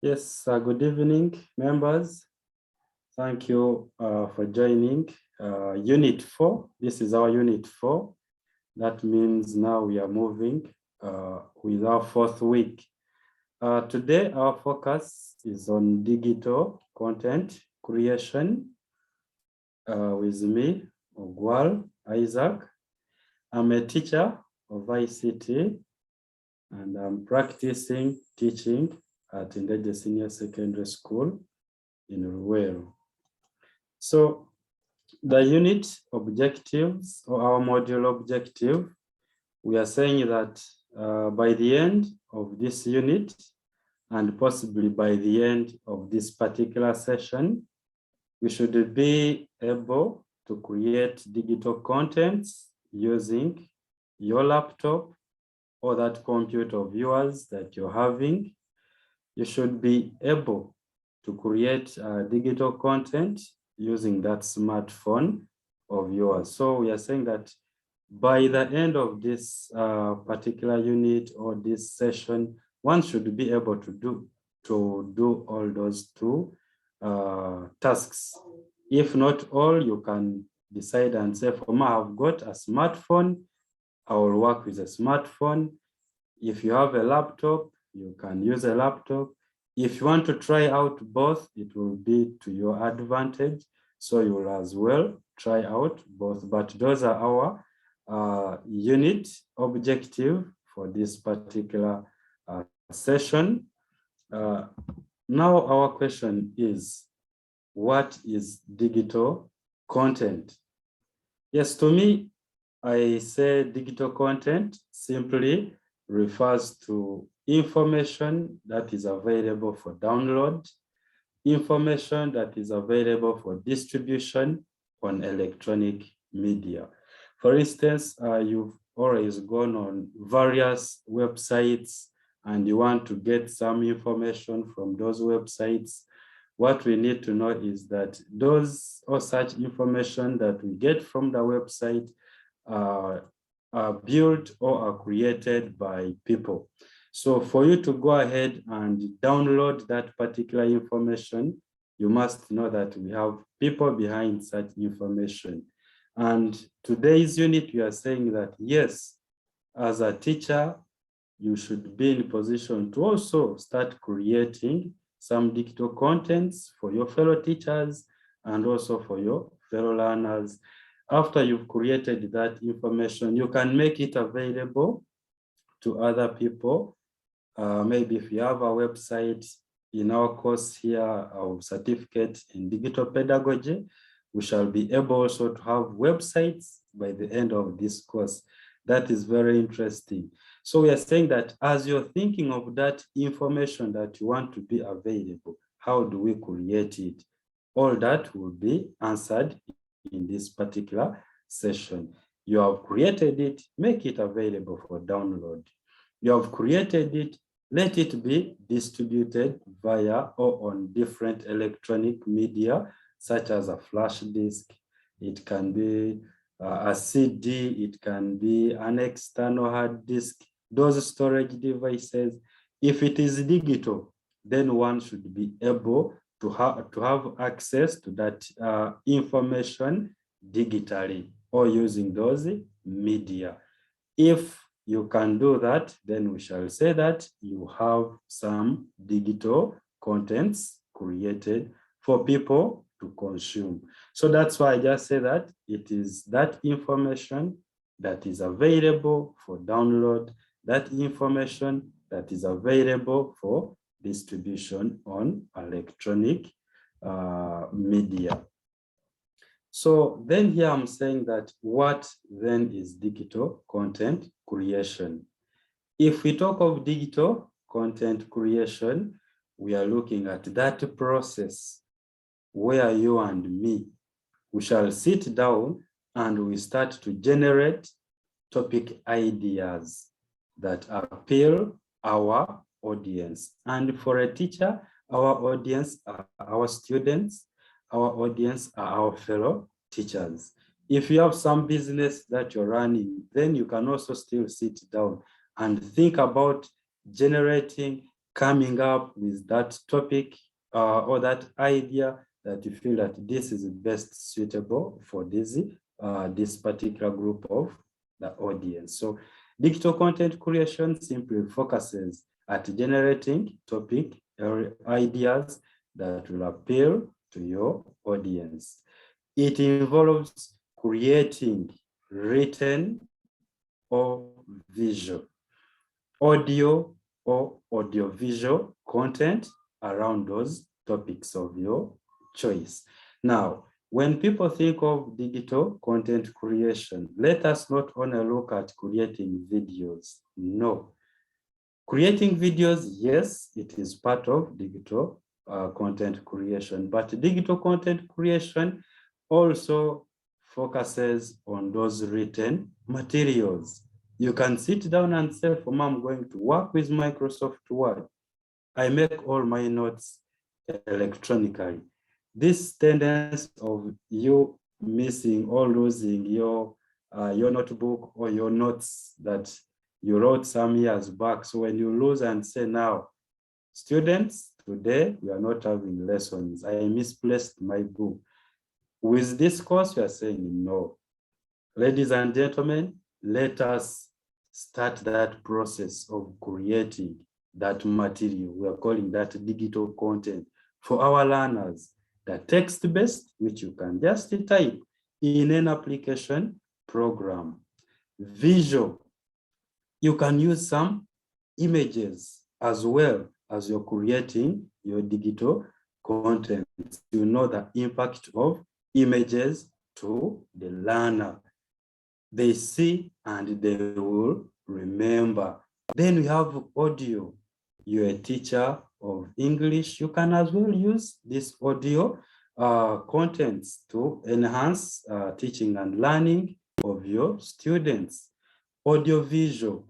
Yes, good evening, members. Thank you for joining Unit 4. This is our Unit 4. That means now we are moving with our fourth week. Today, our focus is on digital content creation with me, Ogwal Isaac. I'm a teacher of ICT and I'm practicing teaching at Ndege Senior Secondary School in Ruwero. So the unit objectives or our module objective, we are saying that by the end of this unit and possibly by the end of this particular session, we should be able to create digital contents using your laptop or that computer of yours that you're having. You should be able to create digital content using that smartphone of yours. So we are saying that by the end of this particular unit or this session, one should be able to do all those two tasks. If not all, you can decide and say, for me, I've got a smartphone, I will work with a smartphone. If you have a laptop, you can use a laptop. If you want to try out both, it will be to your advantage. So you will as well try out both. But those are our unit objective for this particular session. Now our question is, what is digital content? Yes, to me, I say digital content simply refers to information that is available for download, information that is available for distribution on electronic media. For instance, you've always gone on various websites and you want to get some information from those websites. What we need to know is that those or such information that we get from the website are built or are created by people. So for you to go ahead and download that particular information, you must know that we have people behind such information. And today's unit, we are saying that yes, as a teacher, you should be in a position to also start creating some digital contents for your fellow teachers and also for your fellow learners. After you've created that information, you can make it available to other people. Maybe if you have a website, in our course here, our certificate in digital pedagogy, we shall be able also to have websites by the end of this course. That is very interesting. So we are saying that as you're thinking of that information that you want to be available, how do we create it? All that will be answered in this particular session. You have created it, make it available for download. You have created it, let it be distributed via or on different electronic media, such as a flash disk. It can be a CD, it can be an external hard disk, those storage devices. If it is digital, then one should be able to have access to that information digitally or using those media. If you can do that, then we shall say that you have some digital contents created for people to consume. So that's why I just say that it is that information that is available for download, that information that is available for distribution on electronic media. So then here I'm saying that what then is digital content creation? If we talk of digital content creation, we are looking at that process where you and me, we shall sit down and we start to generate topic ideas that appeal our audience. And for a teacher, our audience are our students, our audience are our fellow teachers. If you have some business that you're running, then you can also still sit down and think about generating coming up with that topic or that idea that you feel that this is best suitable for this particular group of the audience. So digital content creation simply focuses at generating topic or ideas that will appeal to your audience. It involves creating written or visual, audio or audiovisual content around those topics of your choice. Now, when people think of digital content creation, let us not only look at creating videos. No. Creating videos, yes, it is part of digital content creation, but digital content creation also focuses on those written materials. You can sit down and say, for I'm going to work with Microsoft Word. I make all my notes electronically. This tendency of you missing or losing your notebook or your notes that you wrote some years back. So when you lose and say now, students, today we are not having lessons. I misplaced my book. With this course, we are saying no. Ladies and gentlemen, let us start that process of creating that material. We are calling that digital content for our learners. The text-based, which you can just type in an application program. Visual, you can use some images as well as you're creating your digital content. You know the impact of images to the learner. They see and they will remember. Then we have audio. You're a teacher of English. You can as well use this audio contents to enhance teaching and learning of your students. Audio visual.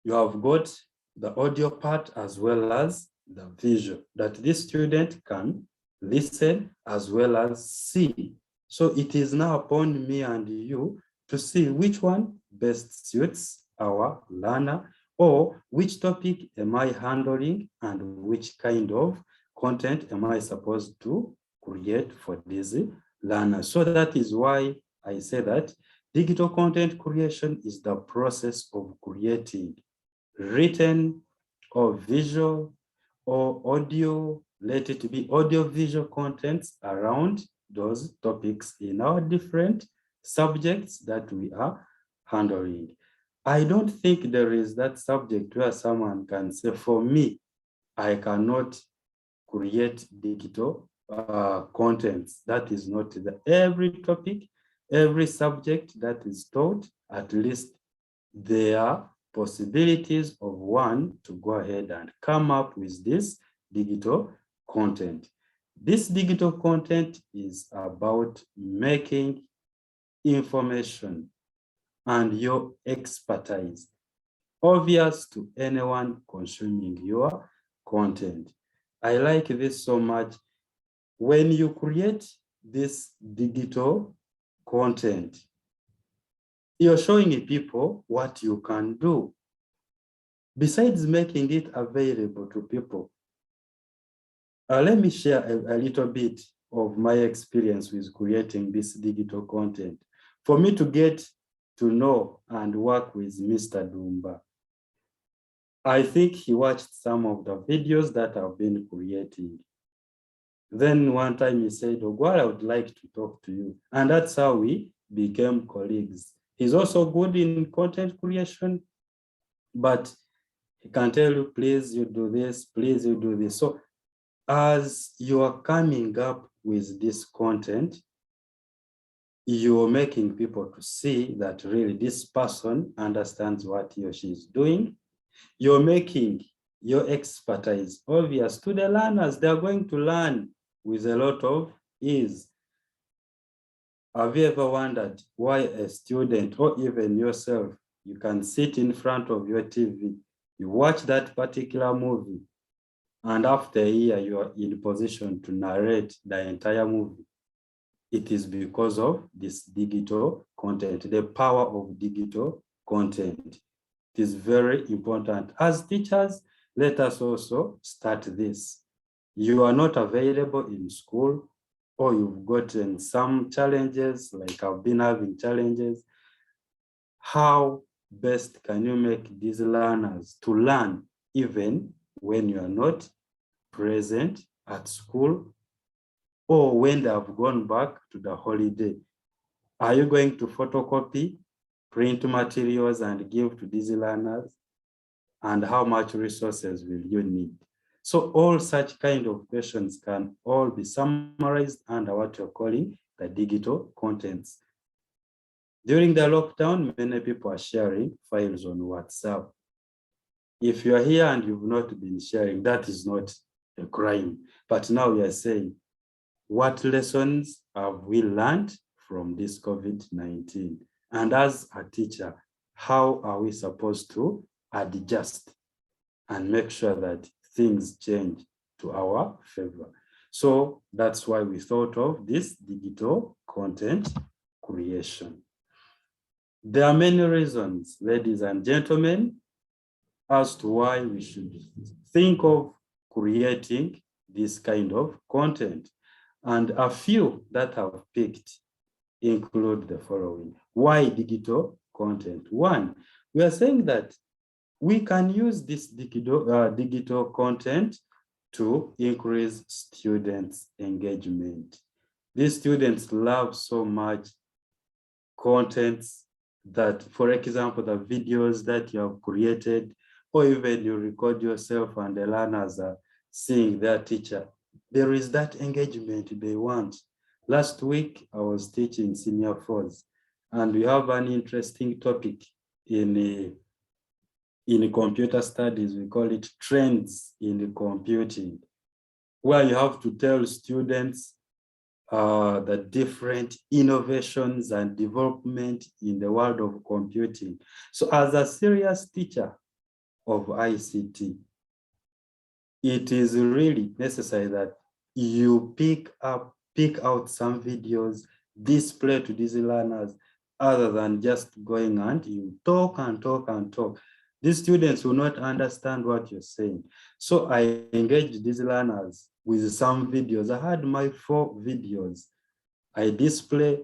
You have got the audio part as well as the visual that this student can listen as well as see. So it is now upon me and you to see which one best suits our learner, or which topic am I handling and which kind of content am I supposed to create for this learner. So that is why I say that digital content creation is the process of creating written or visual or audio, let it be audio visual contents around those topics in our different subjects that we are handling. I don't think there is that subject where someone can say, for me, I cannot create digital contents. That is not every topic, every subject that is taught, at least there are possibilities of one to go ahead and come up with this digital content. This digital content is about making information and your expertise obvious to anyone consuming your content. I like this so much. When you create this digital content, you're showing people what you can do. Besides making it available to people, let me share a little bit of my experience with creating this digital content. For me to get to know and work with Mr. Dumba, I think he watched some of the videos that I've been creating. Then one time he said, Ogwal, I would like to talk to you. And that's how we became colleagues. He's also good in content creation, but he can tell you, please, you do this, please, you do this. So as you are coming up with this content, you're making people to see that really this person understands what he or she is doing. You're making your expertise obvious to the learners. They're going to learn with a lot of ease. Have you ever wondered why a student or even yourself, you can sit in front of your TV, you watch that particular movie, and after a year, you are in position to narrate the entire movie? It is because of this digital content, the power of digital content. It is very important. As teachers, let us also start this. You are not available in school, or you've gotten some challenges, like I've been having challenges. How best can you make these learners to learn even when you are not present at school, or when they have gone back to the holiday? Are you going to photocopy, print materials and give to these learners? And how much resources will you need? So all such kind of questions can all be summarized under what you're calling the digital contents. During the lockdown, many people are sharing files on WhatsApp. If you are here and you've not been sharing, that is not a crime. But now we are saying, what lessons have we learned from this COVID-19? And as a teacher, how are we supposed to adjust and make sure that things change to our favor? So that's why we thought of this digital content creation. There are many reasons, ladies and gentlemen, as to why we should think of creating this kind of content. And a few that I've picked include the following. Why digital content? One, we are saying that we can use this digital content to increase students' engagement. These students love so much contents that, for example, the videos that you have created, or even you record yourself and the learners are seeing their teacher. There is that engagement they want. Last week, I was teaching senior fours, and we have an interesting topic in computer studies. We call it trends in computing, where you have to tell students the different innovations and development in the world of computing. So as a serious teacher of ICT, it is really necessary that you pick out some videos, display to these learners, other than just going and you talk and talk and talk. These students will not understand what you're saying. So I engaged these learners with some videos. I had my 4 videos. I display,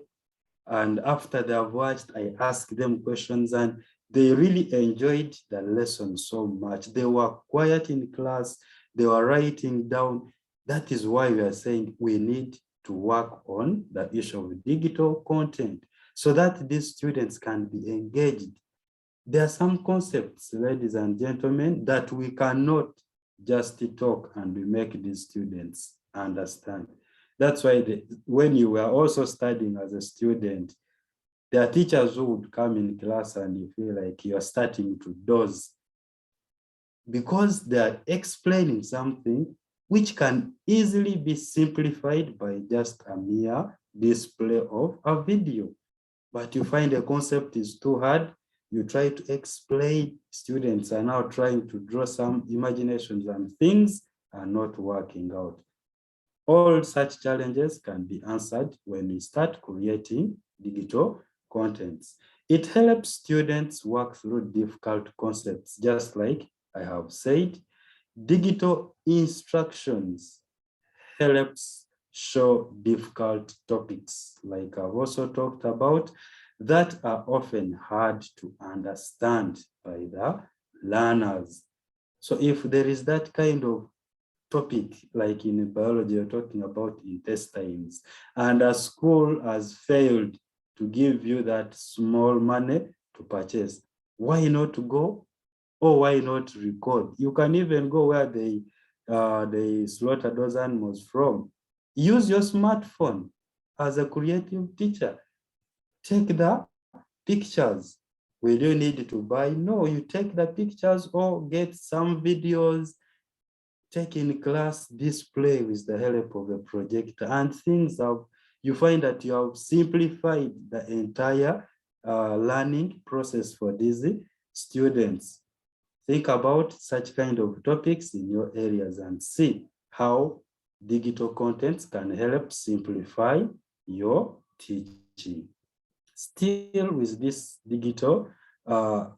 and after they have watched, I ask them questions, and they really enjoyed the lesson so much. They were quiet in class. They were writing down. That is why we are saying we need to work on the issue of digital content so that these students can be engaged. There are some concepts, ladies and gentlemen, that we cannot just talk and we make these students understand. That's why when you were also studying as a student, there are teachers who would come in class and you feel like you're starting to doze because they are explaining something which can easily be simplified by just a mere display of a video. But you find the concept is too hard, you try to explain, students are now trying to draw some imaginations and things are not working out. All such challenges can be answered when we start creating digital contents. It helps students work through difficult concepts, just like I have said. Digital instructions helps show difficult topics, like I've also talked about, that are often hard to understand by the learners. So if there is that kind of topic, like in biology, you're talking about intestines, and a school has failed to give you that small money to purchase, why not go, or why not record? You can even go where they slaughter those animals from. Use your smartphone as a creative teacher. Take the pictures. Will you need to buy? No, you take the pictures or get some videos, take in class, display with the help of a projector, and things have, you find that you have simplified the entire learning process for these students. Think about such kind of topics in your areas and see how digital contents can help simplify your teaching. Still with this digital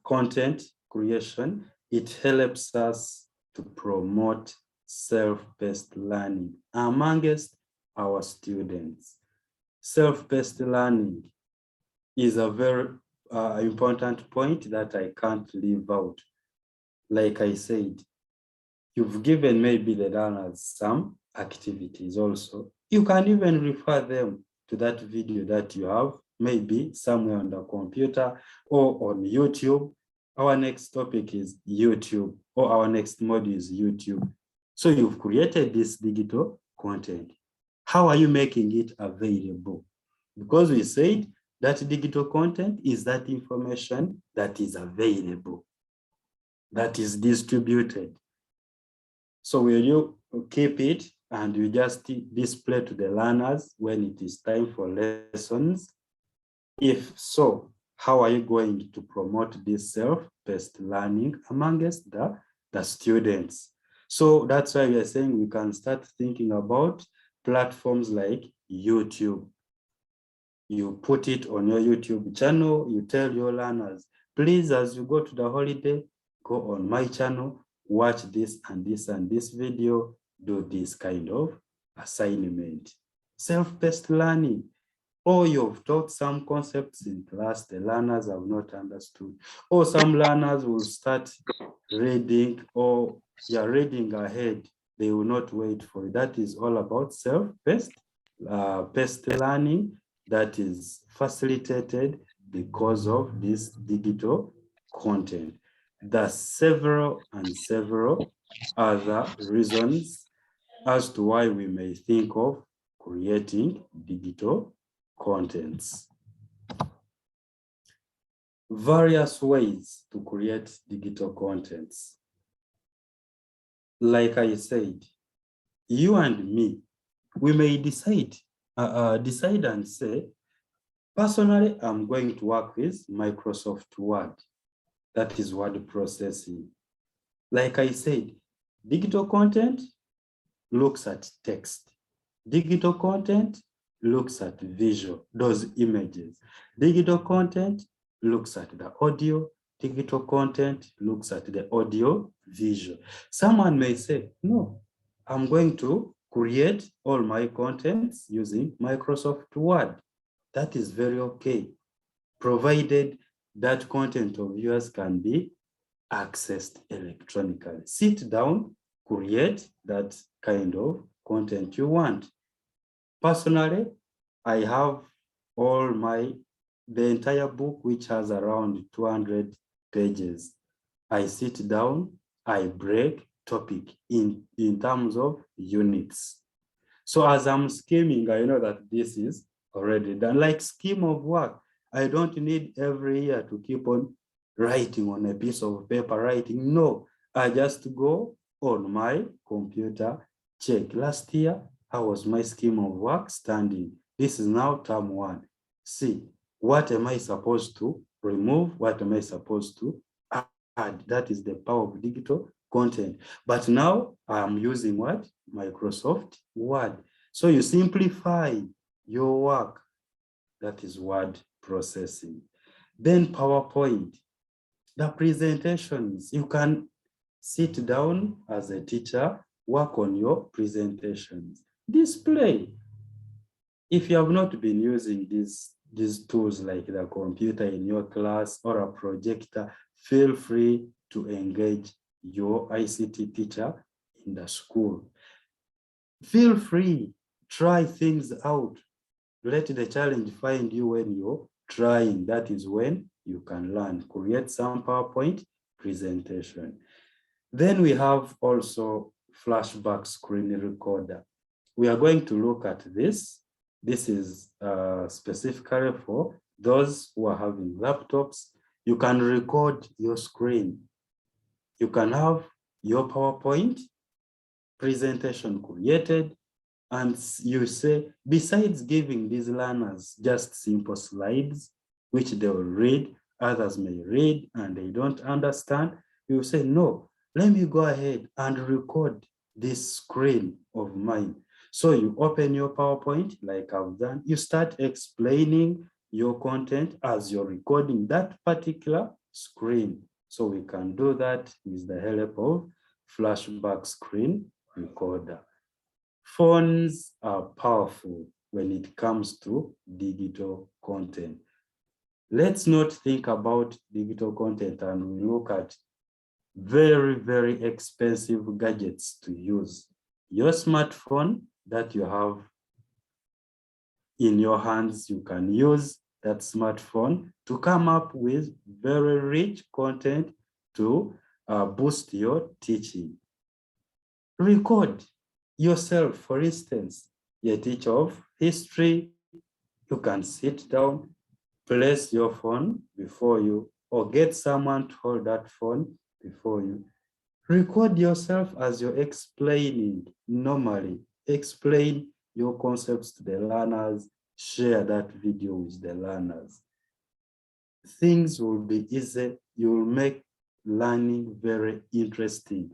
content creation, it helps us to promote self-paced learning amongst our students. Self-paced learning is a very important point that I can't leave out. Like I said, you've given maybe the learners some activities also. You can even refer them to that video that you have, maybe somewhere on the computer or on YouTube. Our next topic is YouTube, or our next module is YouTube. So you've created this digital content. How are you making it available? Because we said that digital content is that information that is available, that is distributed. So will you keep it and you just display to the learners when it is time for lessons? If so, how are you going to promote this self-paced learning amongst the students? So that's why we are saying we can start thinking about platforms like YouTube. You put it on your YouTube channel, you tell your learners, please, as you go to the holiday, go on my channel, watch this and this and this video, do this kind of assignment. Self-paced learning. Or you've taught some concepts in class, the learners have not understood. Or some learners will start reading, or you're reading ahead, they will not wait for it. That is all about self-paced learning that is facilitated because of this digital content. There's several other reasons as to why we may think of creating digital contents. Various ways to create digital contents. Like I said, you and me, we may decide and say, personally, I'm going to work with Microsoft Word. That is word processing. Like I said, digital content looks at text. Digital content looks at visual, those images. Digital content looks at the audio. Digital content looks at the audio visual. Someone may say, no, I'm going to create all my contents using Microsoft Word. That is very okay, provided that content of yours can be accessed electronically. Sit down, create that kind of content you want. Personally, I have the entire book, which has around 200 pages. I sit down, I break topic in terms of units. So as I'm scheming, I know that this is already done. Like scheme of work, I don't need every year to keep on writing on a piece of paper, writing. No, I just go on my computer, check. Last year, how was my scheme of work standing? This is now term 1. See, what am I supposed to remove? What am I supposed to add? That is the power of digital content. But now I'm using what? Microsoft Word. So you simplify your work. That is word processing. Then PowerPoint. The presentations, you can sit down as a teacher, work on your presentations. Display. If you have not been using these tools like the computer in your class or a projector, feel free to engage your ICT teacher in the school. Feel free, try things out. Let the challenge find you when you're trying. That is when you can learn. Create some PowerPoint presentation. Then we have also flashback screen recorder. We are going to look at this. This is specifically for those who are having laptops. You can record your screen. You can have your PowerPoint presentation created, and you say, besides giving these learners just simple slides, which they will read, others may read and they don't understand, you say, no, let me go ahead and record this screen of mine. So you open your PowerPoint like I've done, you start explaining your content as you're recording that particular screen. So we can do that with the help of flashback screen recorder. Phones are powerful when it comes to digital content. Let's not think about digital content and we look at very, very expensive gadgets to use. Your smartphone that you have in your hands, you can use that smartphone to come up with very rich content to boost your teaching. Record yourself, for instance, you're a teacher of history, you can sit down, place your phone before you, or get someone to hold that phone before you. Record yourself as you're explaining normally. Explain your concepts to the learners, share that video with the learners. Things will be easy. You will make learning very interesting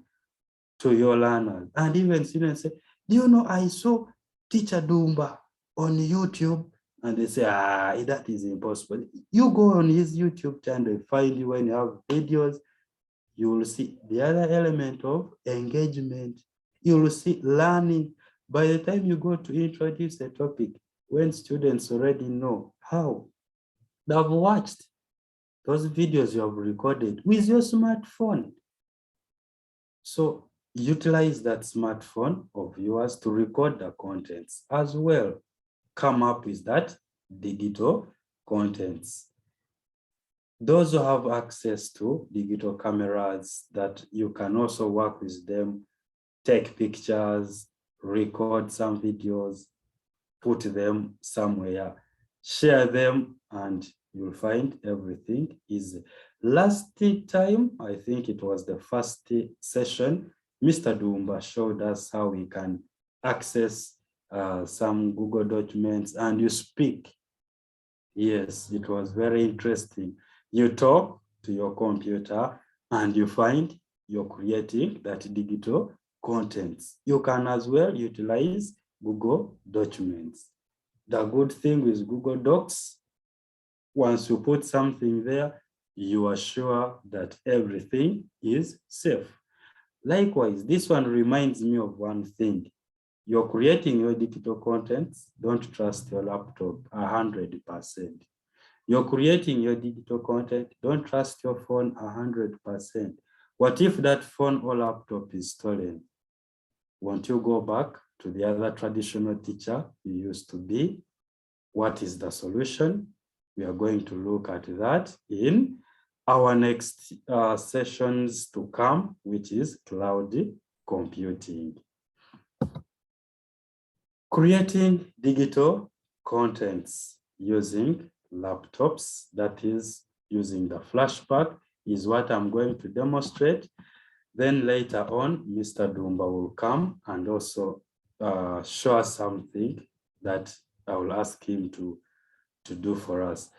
to your learners. And even students say, do you know, I saw Teacher Dumba on YouTube. And they say, that is impossible. You go on his YouTube channel, find you when you have videos, you will see the other element of engagement. You will see learning. By the time you go to introduce a topic, when students already know how, they have watched those videos you have recorded with your smartphone. So utilize that smartphone of yours to record the contents as well. Come up with that digital contents. Those who have access to digital cameras that you can also work with them, take pictures, record some videos, put them somewhere, share them, and you'll find everything easy. Last time, I think it was the first session, Mr. Dumba showed us how we can access some Google documents and you speak. Yes, it was very interesting. You talk to your computer and you find you're creating that digital contents. You can as well utilize Google Documents. The good thing with Google Docs, once you put something there, you are sure that everything is safe. Likewise, this one reminds me of one thing. You're creating your digital contents, don't trust your laptop 100%. You're creating your digital content, don't trust your phone 100%. What if that phone or laptop is stolen? Won't you go back to the other traditional teacher you used to be? What is the solution? We are going to look at that in our next sessions to come, which is cloud computing. Creating digital contents using laptops, that is using the flashback, is what I'm going to demonstrate. Then later on, Mr. Dumba will come and also show us something that I will ask him to do for us.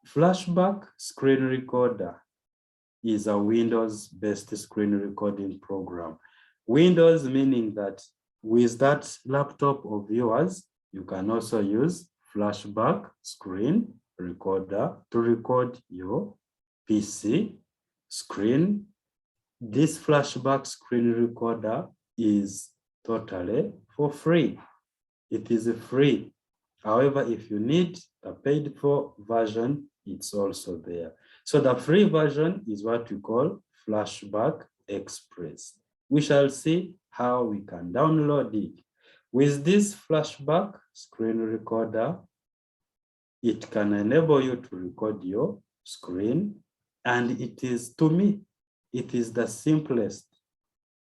Flashback screen recorder is a Windows-based screen recording program. Windows meaning that with that laptop of yours, you can also use flashback screen recorder to record your PC screen. This flashback screen recorder is totally for free. It is free. However, if you need a paid for version, it's also there. So the free version is what we call Flashback Express. We shall see how we can download it. With this flashback screen recorder, it can enable you to record your screen, and it is, to me, it is the simplest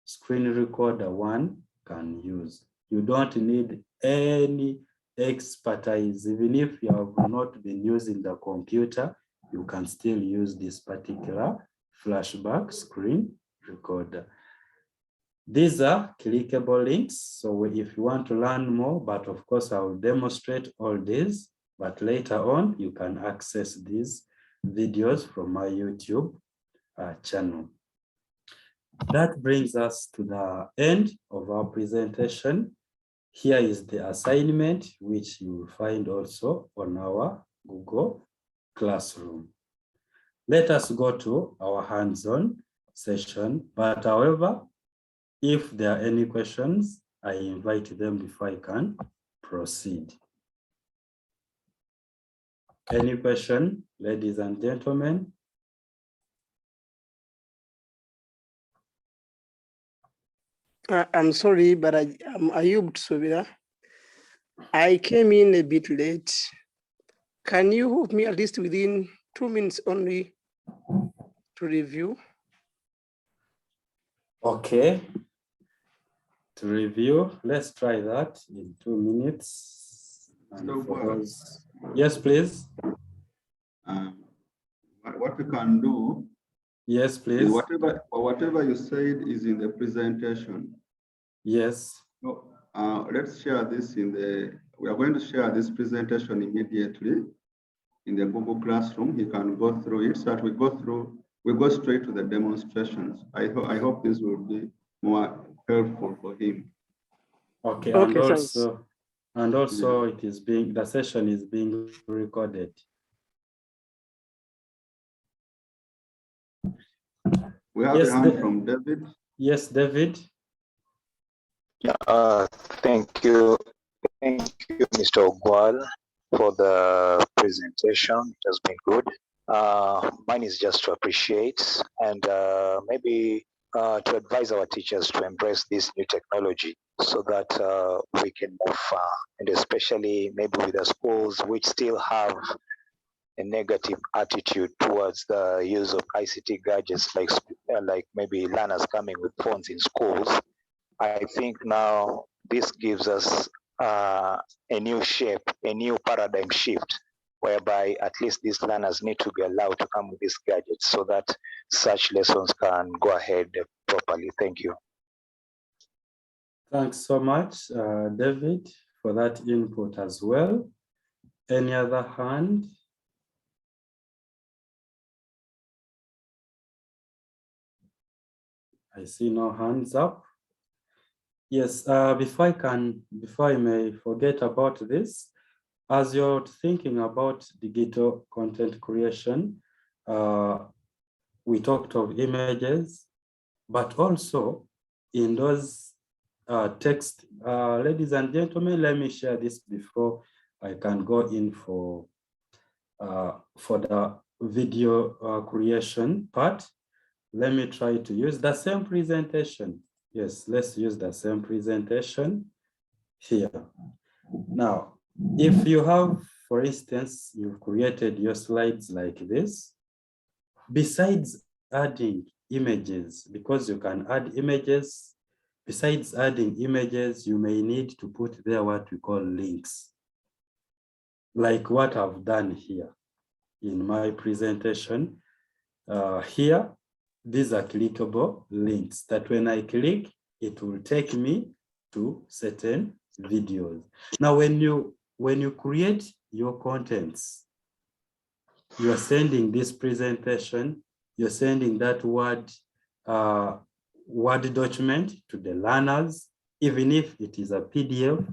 screen recorder one can use. You don't need any expertise. Even if you have not been using the computer, you can still use this particular flashback screen recorder. These are clickable links. So if you want to learn more, but of course I will demonstrate all these, but later on you can access these videos from my YouTube channel. That brings us to the end of our presentation. Here is the assignment, which you will find also on our Google Classroom. Let us go to our hands-on session, but however, If there are any questions, I invite them before I can proceed. Any question, ladies and gentlemen? I'm sorry, but I'm Ayub Subira. I came in a bit late. Can you help me at least within 2 minutes only to review? Okay. To review, let's try that in 2 minutes. And for those, yes, please. What we can do, yes, please. Whatever you said is in the presentation. Yes. So, let's share this we are going to share this presentation immediately in the Google Classroom. He can go through it so that we go straight to the demonstrations. I hope this will be more helpful for him. Okay, Okay, and also it is the session is being recorded. We have a hand from David. Yes, David. Thank you, Mr. Ogwal, for the presentation. It has been good. Mine is just to appreciate and maybe to advise our teachers to embrace this new technology so that we can move far, and especially maybe with the schools which still have a negative attitude towards the use of ICT gadgets, like maybe learners coming with phones in schools. I think now this gives us a new shape, a new paradigm shift, whereby at least these learners need to be allowed to come with these gadgets so that such lessons can go ahead properly. Thank you. Thanks so much, David, for that input as well. Any other hand? I see no hands up. Yes, before I may forget about this, as you're thinking about digital content creation, we talked of images, but also in those text, ladies and gentlemen, let me share this before I can go in for the video creation part. Let me try to use the same presentation. Yes, let's use the same presentation here. Now, if you have, for instance, you've created your slides like this, besides adding images, because you can add images, besides adding images, you may need to put there what we call links, like what I've done here in my presentation. Here, these are clickable links that when I click, it will take me to certain videos. Now, when you create your contents, you are sending this presentation, you're sending that Word document to the learners, even if it is a PDF.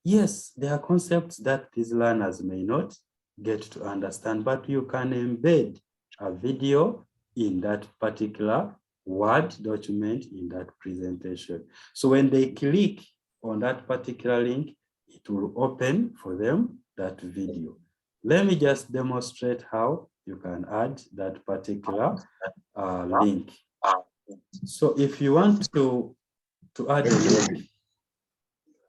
Yes, there are concepts that these learners may not get to understand, but you can embed a video in that particular Word document in that presentation. So when they click on that particular link, it will open for them that video. Let me just demonstrate how you can add that particular link. So if you want to add a link,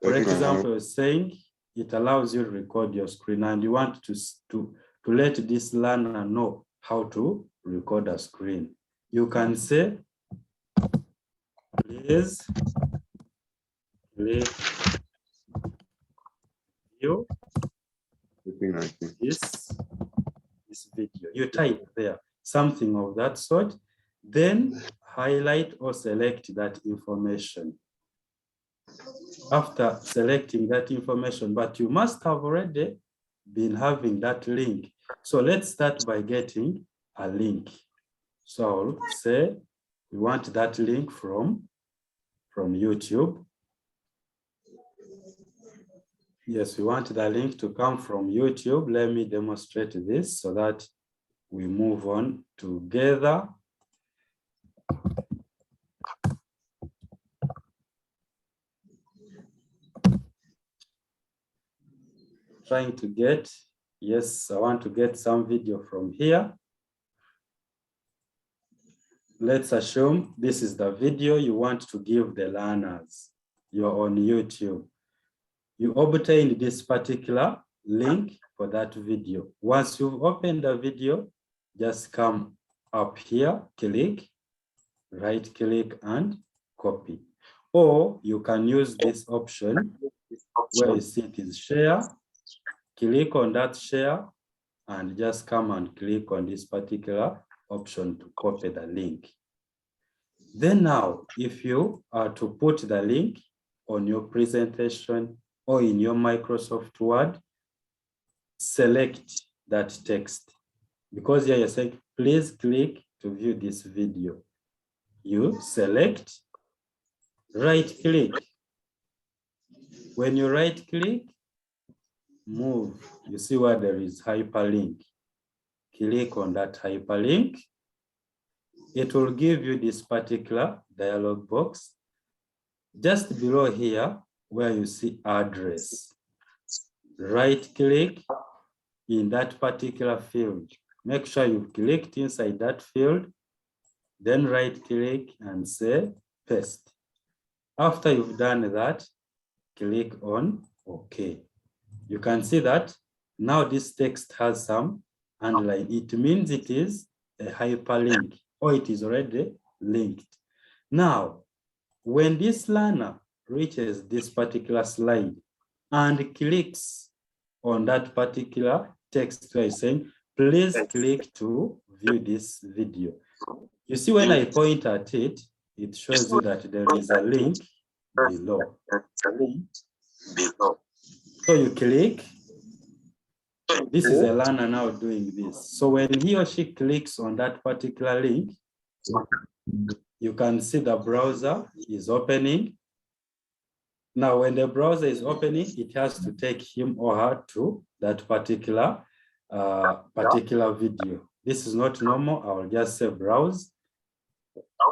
for example, saying it allows you to record your screen and you want to let this learner know how to record a screen. You can say, please play video this video. You type there something of that sort, then highlight or select that information. After selecting that information, but you must have already been having that link. So let's start by getting a link. So I'll say we want that link from YouTube. Yes, we want the link to come from YouTube. Let me demonstrate this so that we move on together. trying to get, yes, I want to get some video from here. Let's assume this is the video you want to give the learners. You're on YouTube. You obtained this particular link for that video. Once you've opened the video, just come up here, click, right click and copy. Or you can use this option where you see it is share, click on that share and just come and click on this particular option to copy the link. Then now, if you are to put the link on your presentation or in your Microsoft Word, select that text. Because here you're saying, please click to view this video. You select, right click. When you right click, move, you see where there is hyperlink. Click on that hyperlink. It will give you this particular dialog box. Just below here, where you see address, right click in that particular field. Make sure you've clicked inside that field, then right click and say paste. After you've done that, click on OK. You can see that now this text has some underline. It means it is a hyperlink or it is already linked. Now, when this learner reaches this particular slide and clicks on that particular text where it's saying, please click to view this video. You see, when I point at it, it shows you that there is a link below. So you click. This is a learner now doing this. So when he or she clicks on that particular link, you can see the browser is opening. Now, when the browser is opening, it has to take him or her to that particular video. This is not normal. I will just say browse.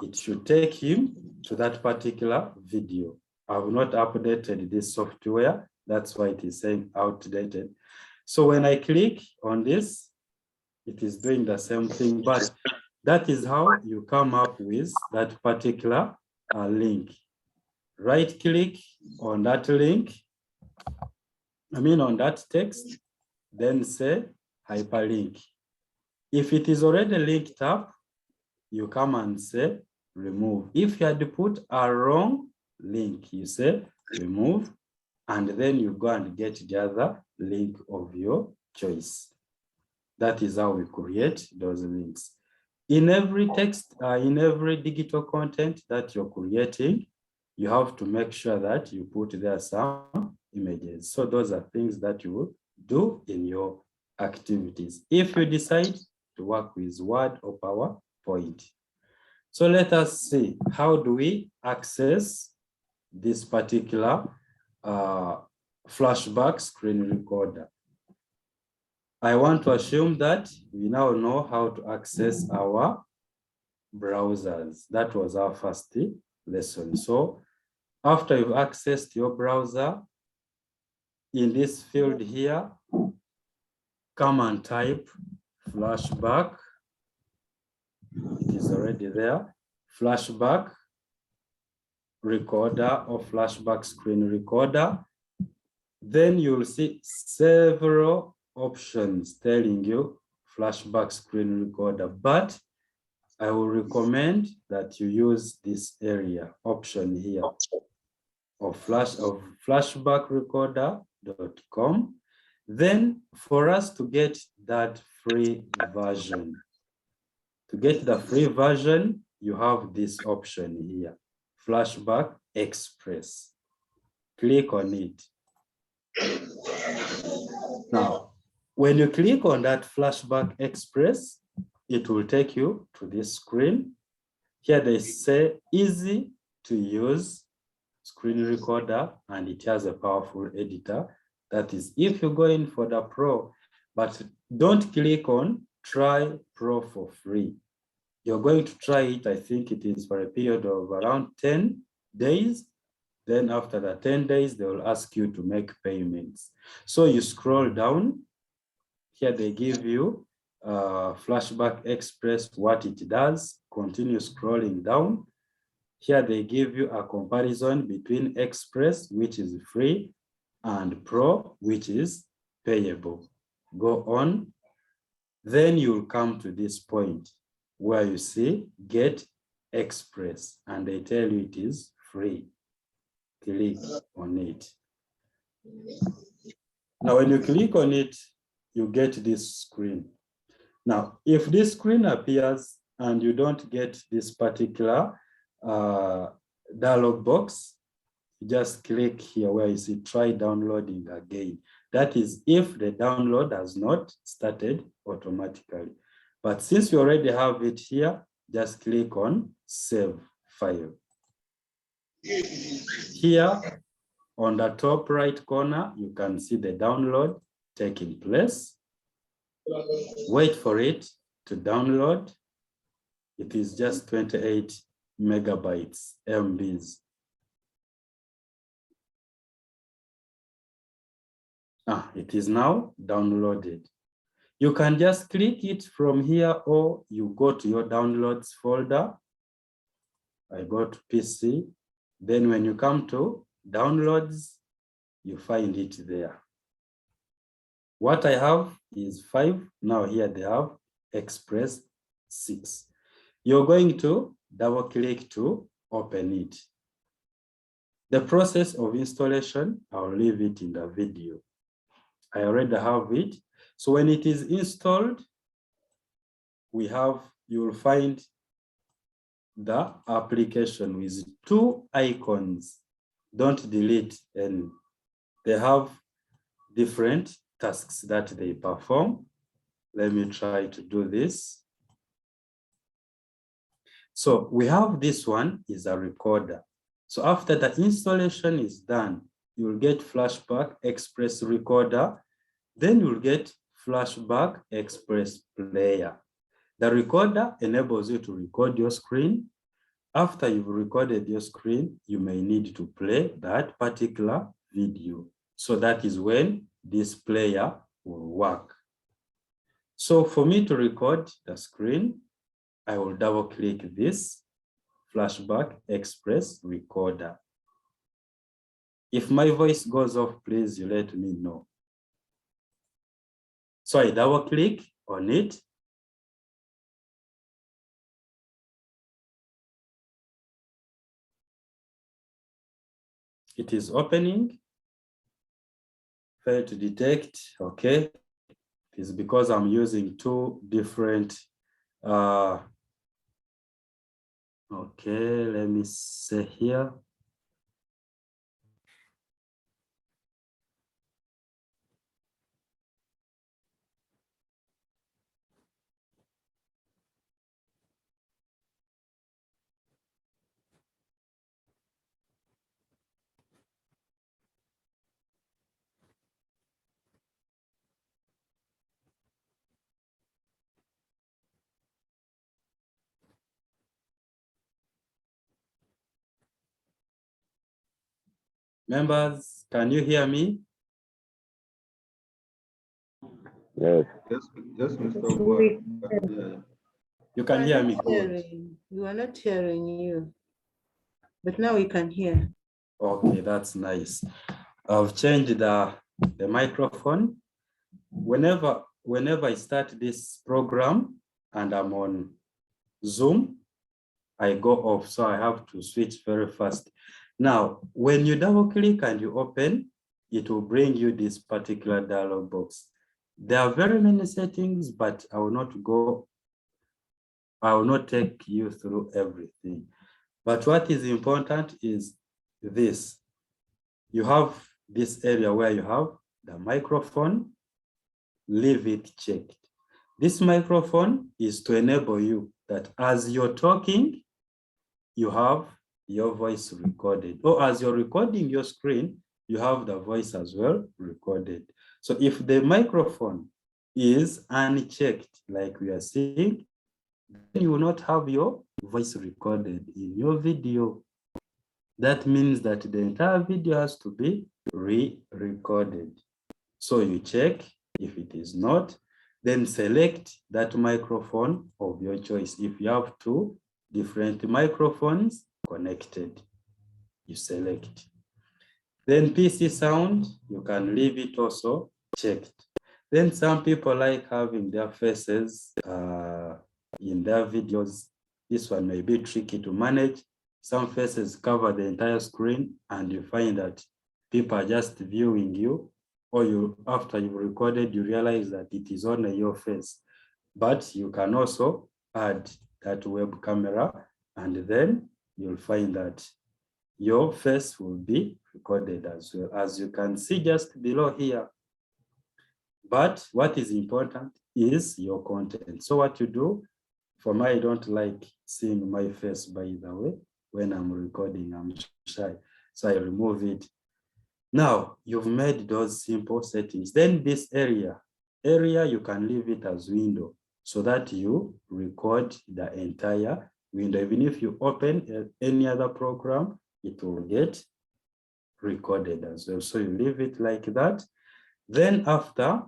It should take him to that particular video. I have not updated this software. That's why it is saying outdated. So when I click on this, it is doing the same thing, but that is how you come up with that particular link. Right click on that link, on that text, then say hyperlink. If it is already linked up, you come and say remove. If you had put a wrong link, you say remove, and then you go and get the other link of your choice. That is how we create those links. In every text, in every digital content that you're creating, you have to make sure that you put there some images. So those are things that you will do in your activities if you decide to work with Word or PowerPoint. So let us see, how do we access this particular flashback screen recorder? I want to assume that we now know how to access our browsers. That was our first lesson. So after you've accessed your browser, in this field here, come and type flashback. It is already there. Flashback recorder or flashback screen recorder. Then you'll see several options telling you flashback screen recorder, but I will recommend that you use this area option here of flashbackrecorder.com. Then for us to get that free version, to get the free version, you have this option here, Flashback Express. Click on it. Now, when you click on that Flashback Express, it will take you to this screen. Here they say easy to use screen recorder, and it has a powerful editor. That is, if you go in for the Pro, but don't click on try Pro for free. You're going to try it, I think it is for a period of around 10 days. Then after the 10 days, they will ask you to make payments. So you scroll down. Here they give you Flashback Express, what it does. Continue scrolling down. Here they give you a comparison between Express, which is free, and Pro, which is payable. Go on. Then you'll come to this point where you see Get Express, and they tell you it is free. Click on it. Now, when you click on it, you get this screen. Now, if this screen appears and you don't get this particular dialog box, just click here where you see try downloading again. That is if the download has not started automatically. But since you already have it here, just click on save file. Here on the top right corner, you can see the download taking place. Wait for it to download. It is just 28 megabytes, MBs. It is now downloaded. You can just click it from here, or you go to your downloads folder. I go to PC. Then when you come to downloads, you find it there. What I have is 5. Now here they have Express 6. You're going to double click to open it. The process of installation, I'll leave it in the video. I already have it. So when it is installed, you will find the application with 2 icons. Don't delete any. They have different tasks that they perform. Let me try to do this. So we have this one is a recorder. So after the installation is done, you will get Flashback Express Recorder. Then you'll get Flashback Express Player. The recorder enables you to record your screen. After you've recorded your screen, you may need to play that particular video. So that is when this player will work. So for me to record the screen, I will double click this Flashback Express Recorder. If my voice goes off, please you let me know. So I double click on it. It is opening. Fail to detect. Okay. It is because I'm using 2 different. Okay, let me say here. Members, can you hear me? Yes, Mr. Ogwal. Yeah. You can hear me. We are not hearing you, but now we can hear. Okay, that's nice. I've changed the microphone. Whenever I start this program and I'm on Zoom, I go off, so I have to switch very fast. Now, when you double click and you open, it will bring you this particular dialog box. There are very many settings, but I will not take you through everything. But what is important is this. You have this area where you have the microphone, leave it checked. This microphone is to enable you that as you're talking, you have your voice recorded. Or as you're recording your screen, you have the voice as well recorded. So if the microphone is unchecked, like we are seeing, then you will not have your voice recorded in your video. that means that the entire video has to be re-recorded. So you check. If it is not, then select that microphone of your choice. If you have two different microphones connected, you select. Then PC sound, you can leave it also checked. Then some people like having their faces in their videos. This one may be tricky to manage. Some faces cover the entire screen and you find that people are just viewing you, or you, after you've recorded, you realize that it is only your face. But you can also add that web camera and then you'll find that your face will be recorded as well, as you can see just below here. But what is important is your content. So what you do, for me, I don't like seeing my face, by the way, when I'm recording, I'm shy. So I remove it. Now, you've made those simple settings. Then this area, you can leave it as window so that you record the entire window. Even if you open any other program, it will get recorded as well. So you leave it like that. Then after,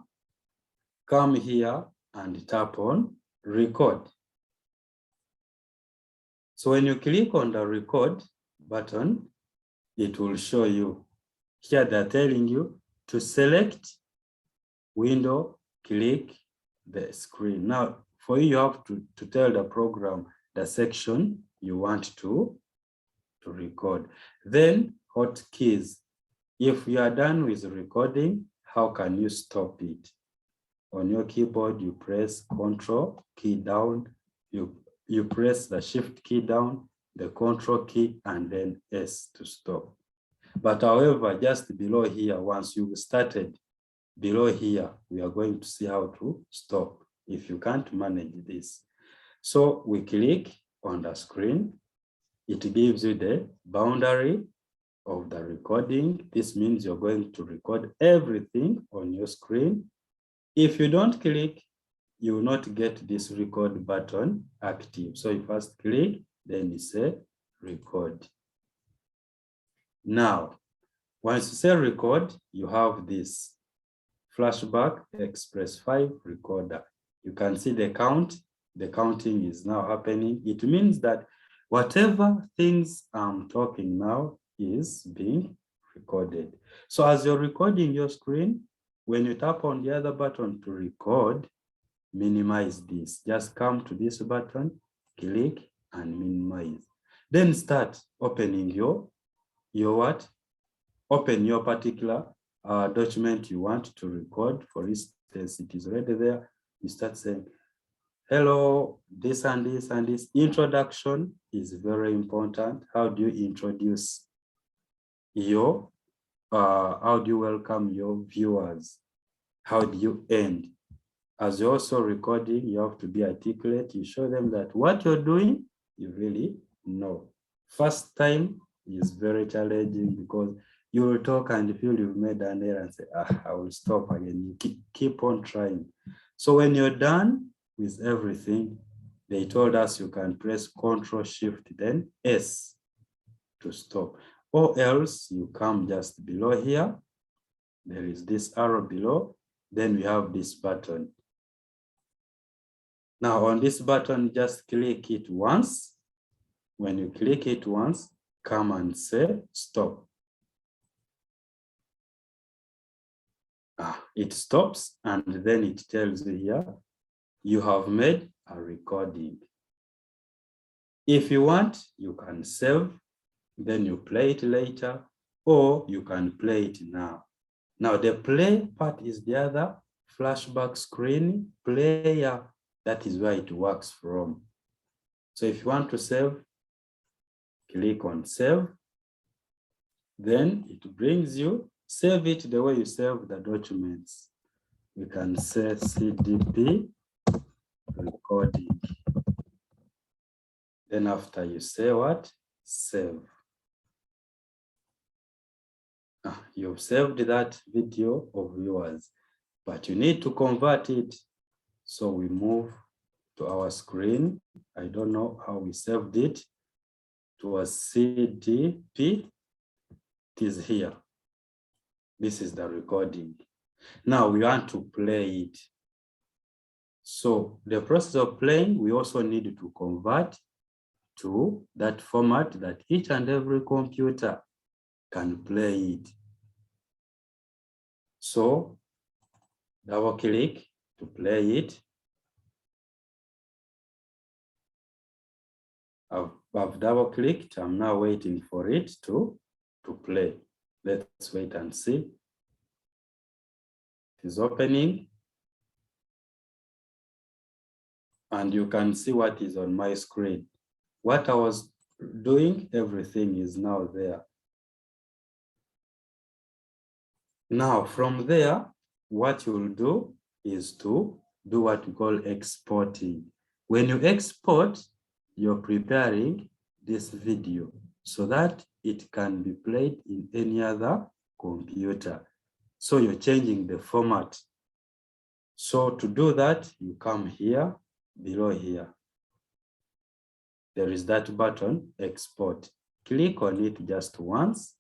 come here and tap on record. So when you click on the record button, it will show you. Here they're telling you to select window, click the screen. Now, for you have to tell the program the section you want to record. Then hotkeys. If you are done with recording, how can you stop it? On your keyboard, you press Control key down, you press the Shift key down, the Control key, and then S to stop. But however, just below here, once you've started, below here, we are going to see how to stop if you can't manage this. So we click on the screen. It gives you the boundary of the recording. This means you're going to record everything on your screen. If you don't click, you will not get this record button active. So you first click, then you say record. Now, once you say record, you have this flashback Express 5 recorder. You can see the count. The counting is now happening. It means that whatever things I'm talking now is being recorded. So as you're recording your screen, when you tap on the other button to record, minimize this. Just come to this button, click and minimize. Then start opening your what? Open your particular document you want to record. For instance, it is already there. You start saying, hello, this and this and this. Introduction is very important. How do you introduce your, how do you welcome your viewers? How do you end? As you're also recording, you have to be articulate. You show them that what you're doing, you really know. First time is very challenging because you will talk and feel you've made an error and say, I will stop again. You keep on trying. So when you're done with everything, they told us you can press Control Shift, then S to stop. Or else you come just below here. There is this arrow below. Then we have this button. Now on this button, just click it once. When you click it once, come and say stop. It stops and then it tells you here, you have made a recording. If you want, you can save, then you play it later, or you can play it now. Now the play part is the other flashback screen player. That is where it works from. So if you want to save, click on save. Then it brings you, save it the way you save the documents. We can say CDP recording. Then after you say what? Save. You've saved that video of yours, but you need to convert it. So we move to our screen. I don't know how we saved it. it was CDP, it is here. This is the recording. Now we want to play it. So the process of playing, we also need to convert to that format that each and every computer can play it. So double click to play it. I've double clicked. I'm now waiting for it to play. Let's wait and see. It is opening. And you can see what is on my screen. What I was doing, everything is now there. Now from there, what you'll do is to do what we call exporting. When you export, you're preparing this video so that it can be played in any other computer. So you're changing the format. So to do that, you come here, below here. There is that button, export. Click on it just once.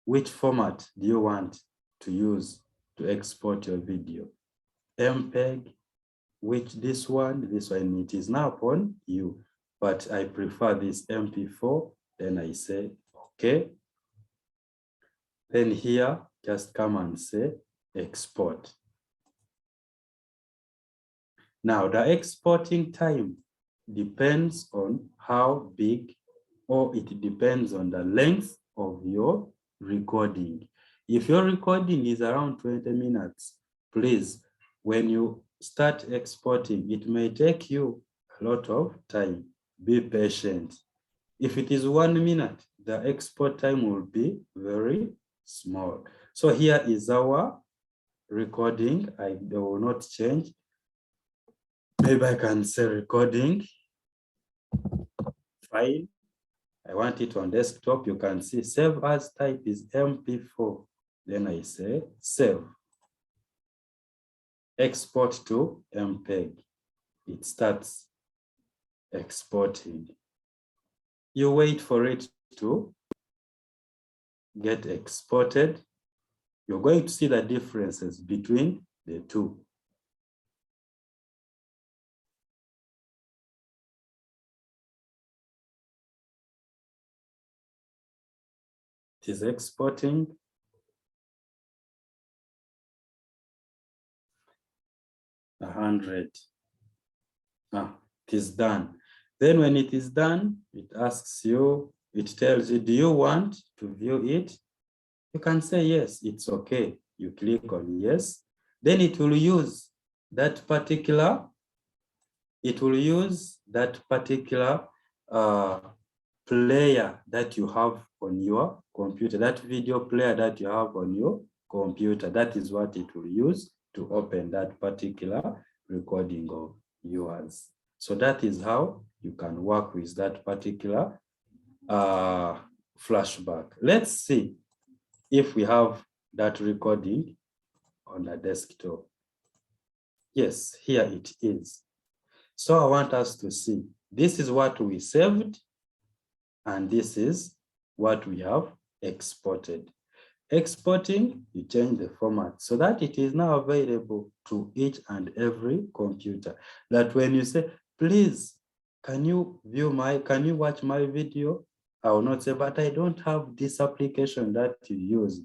Which format do you want to use to export your video? MPEG, this one, it is now upon you, but I prefer this MP4. Then I say, okay. Then here, just come and say export. Now the exporting time depends on how big, or it depends on the length of your recording. If your recording is around 20 minutes, please, when you start exporting, it may take you a lot of time. Be patient. If it is 1 minute, the export time will be very small. So here is our recording. I will not change. Maybe I can say recording file. I want it on desktop. You can see save as type is MP4. Then I say save. Export to MPEG. It starts exporting. You wait for it to get exported. You're going to see the differences between the two. It is exporting. It is done. Then when it is done, it asks you, it tells you, do you want to view it? You can say yes, it's okay. You click on yes. Then it will use that particular, player that you have on your computer, that video player that you have on your computer. That is what it will use to open that particular recording of yours. So that is how you can work with that particular flashback. Let's see if we have that recording on the desktop. Yes, here it is. So I want us to see, this is what we saved, and this is what we have exported. Exporting, you change the format so that it is now available to each and every computer. That when you say, please, can you watch my video? I will not say, but I don't have this application that you use.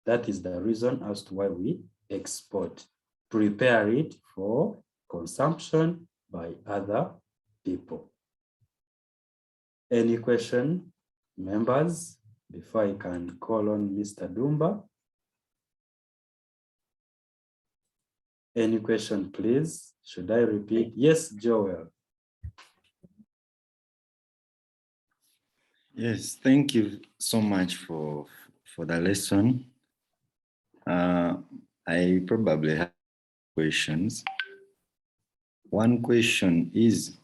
That is the reason as to why we export. Prepare it for consumption by other people. Any question, members, before I can call on Mr. Dumba? Any question, please? Should I repeat? Yes, Joel. Yes, thank you so much for the lesson. I probably have questions. One question is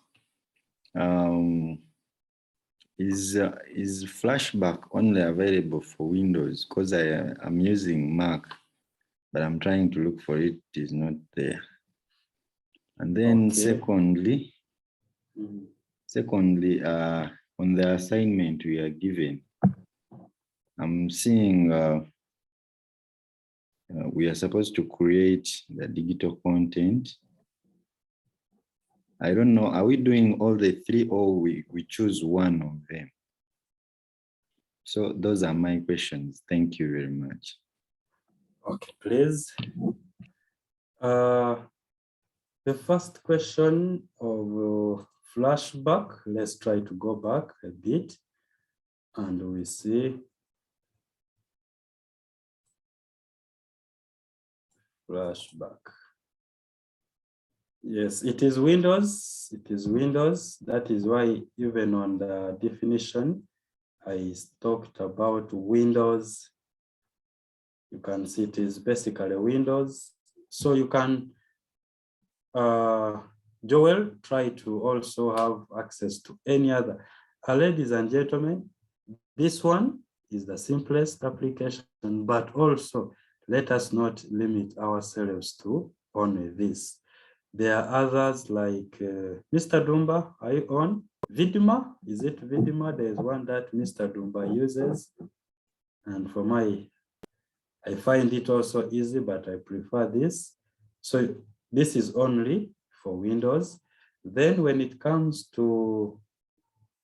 Flashback only available for Windows? Because I'm using Mac, but I'm trying to look for it. It is not there. And then Okay. secondly, on the assignment we are given, I'm seeing we are supposed to create the digital content. I don't know, are we doing all the three or we choose one of them? So those are my questions. Thank you very much. Okay, please. The first question of flashback, let's try to go back a bit and we see flashback. Yes, it is Windows. It is Windows. That is why even on the definition, I talked about Windows. You can see it is basically Windows. So you can, Joel, try to also have access to any other. Ladies and gentlemen, this one is the simplest application, but also let us not limit ourselves to only this. There are others like Mr. Dumba, are you on? Vidma, is it Vidma? There's one that Mr. Dumba uses. And for I find it also easy, but I prefer this. So this is only for Windows. Then when it comes to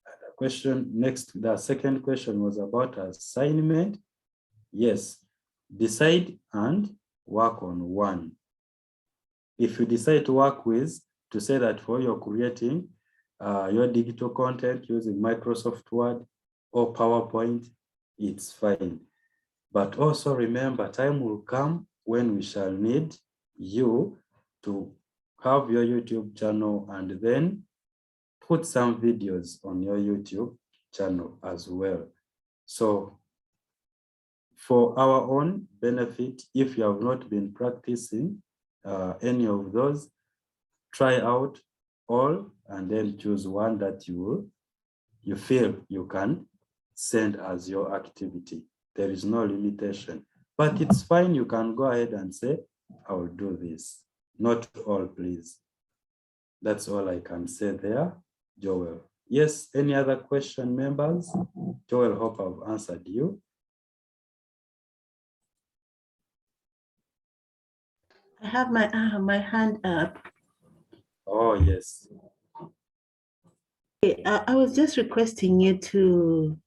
the question next, the second question was about assignment. Yes, decide and work on one. If you decide to work with, to say that for you're creating your digital content using Microsoft Word or PowerPoint, it's fine. But also remember, time will come when we shall need you to have your YouTube channel and then put some videos on your YouTube channel as well. So for our own benefit, if you have not been practicing any of those, try out all and then choose one that you feel you can send as your activity. There is no limitation, but it's fine. You can go ahead and say, I will do this. Not all, please. That's all I can say there, Joel. Yes, any other question, members? Joel, hope I've answered you. I have my hand up. Oh, yes. I was just requesting you to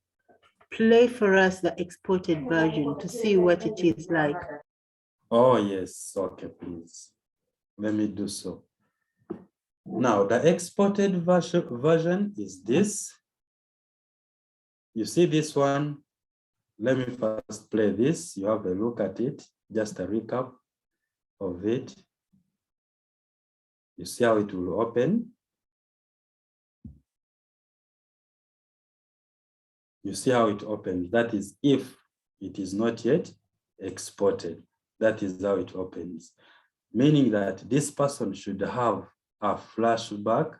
play for us the exported version to see what it is like. Oh, yes. Okay, please. Let me do so. Now, the exported version is this. You see this one? Let me first play this. You have a look at it, just a recap of it. You see how it will open. You see how it opens. That is if it is not yet exported. That is how it opens. Meaning that this person should have a Flashback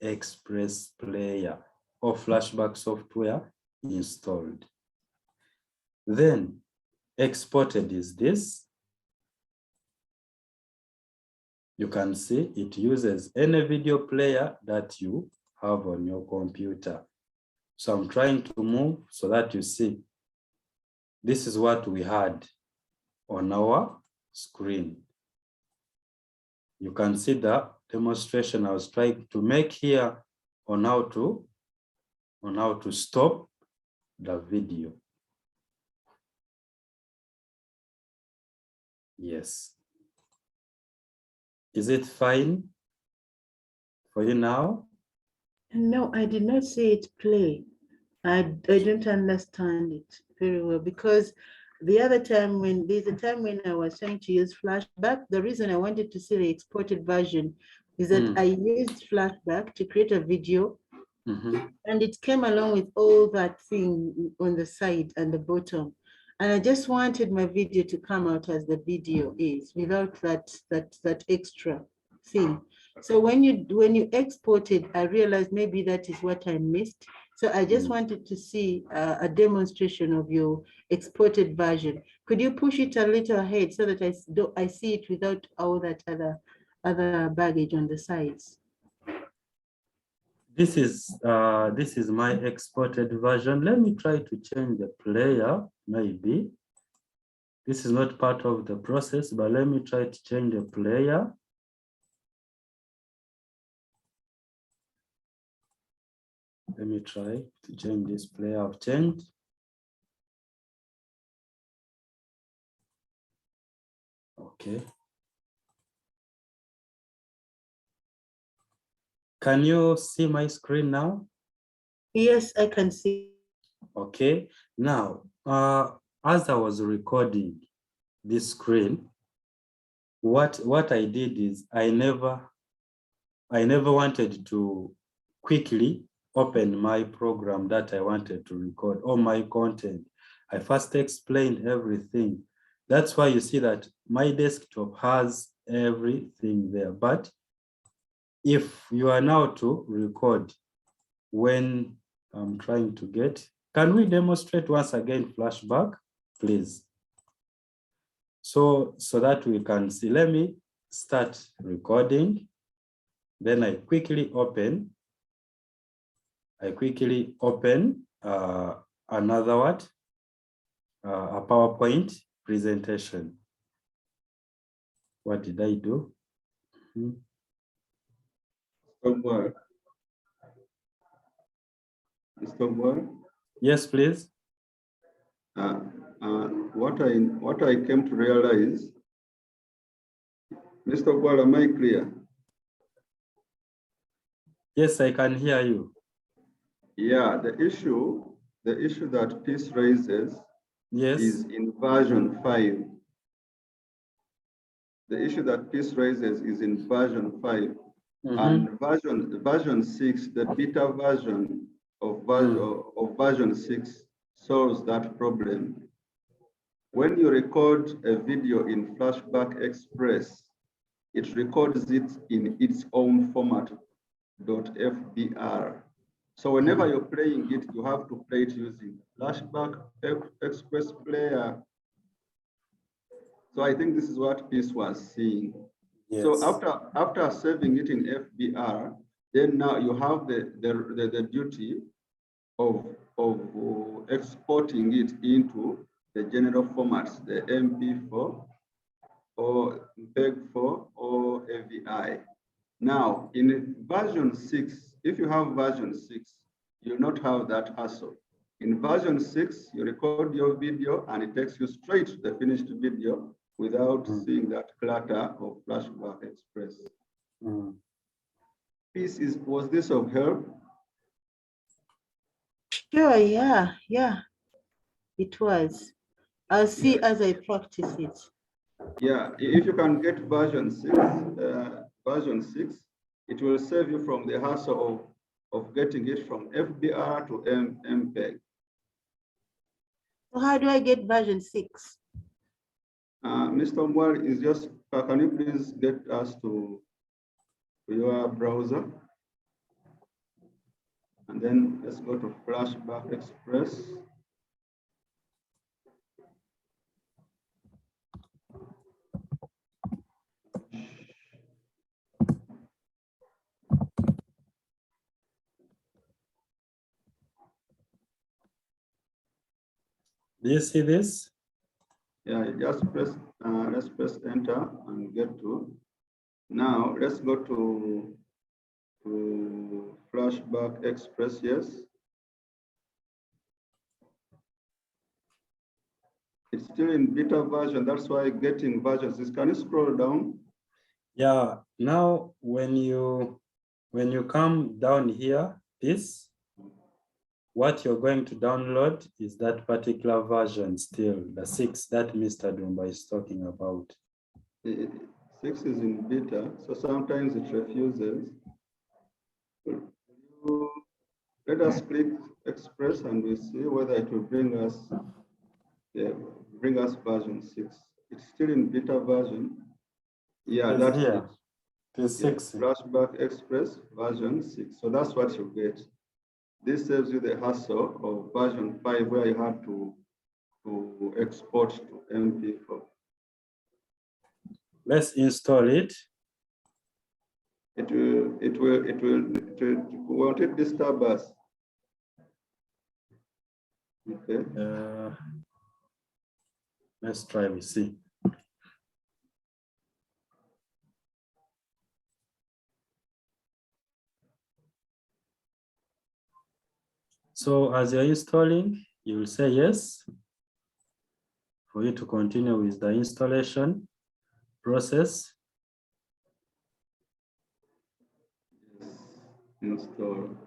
Express player or Flashback software installed. Then exported is this. You can see it uses any video player that you have on your computer. So I'm trying to move so that you see this is what we had on our screen. You can see the demonstration I was trying to make here on how to stop the video. Yes. Is it fine for you now? No, I did not say it play. I don't understand it very well because there's a time when I was trying to use Flashback, the reason I wanted to see the exported version is that I used Flashback to create a video and it came along with all that thing on the side and the bottom. And I just wanted my video to come out as the video is without that extra thing. So when you export it, I realized maybe that is what I missed. So I just wanted to see a demonstration of your exported version. Could you push it a little ahead so that I see it without all that other baggage on the sides? This is my exported version. Let me try to change the player, maybe. This is not part of the process, but let me try to change the player. Let me try to change this player. I've changed. Okay. Can you see my screen now? Yes, I can see. Okay. Now, as I was recording this screen, what I did is I never wanted to quickly open my program that I wanted to record or my content. I first explained everything. That's why you see that my desktop has everything there. But if you are now to record when I'm trying to get, can we demonstrate once again flashback, please? So that we can see. Let me start recording. Then I quickly open another what? A PowerPoint presentation. What did I do? Mr. Ogwal? Yes, please. What I came to realize, Mr. Ogwal, am I clear? Yes, I can hear you. Yeah, the issue that Peace raises Yes. is in version 5. The issue that Peace raises is in version 5. And version 6, the beta version of version 6 solves that problem. When you record a video in Flashback Express, it records it in its own format, .fbr. So whenever you're playing it, you have to play it using Flashback Express player. So I think this is what Peace was seeing. Yes. So after saving it in FBR, then now you have the duty of exporting it into the general formats, the MP4 or PEG4 or AVI. Now in version 6, if you have version 6, you'll not have that hassle. In version 6, you record your video and it takes you straight to the finished video without seeing that clutter of Flashback Express. Peace, was this of help? Sure, yeah, it was. I'll see as I practice it. Yeah, if you can get version 6, it will save you from the hassle of getting it from FBR to MPEG. So how do I get version 6? Mr. Mwari is just, can you please get us to your browser? And then let's go to Flashback Express. Do you see this? Yeah, you just press, let's press enter and get to. Now let's go to Flashback Express, yes. It's still in beta version, that's why getting versions is, can you scroll down? Yeah, now when you come down here, what you're going to download is that particular version still, the 6 that Mr. Dumba is talking about. 6 is in beta, so sometimes it refuses. Let us click Express and we see whether it will bring us version 6. It's still in beta version. Yeah, that's it. The 6. Flashback Express version 6. So that's what you get. This saves you the hassle of version 5 where you had to export to MP4. Let's install it. won't it disturb us? Okay. Let's try, we see. So as you're installing, you will say yes for you to continue with the installation process. Install.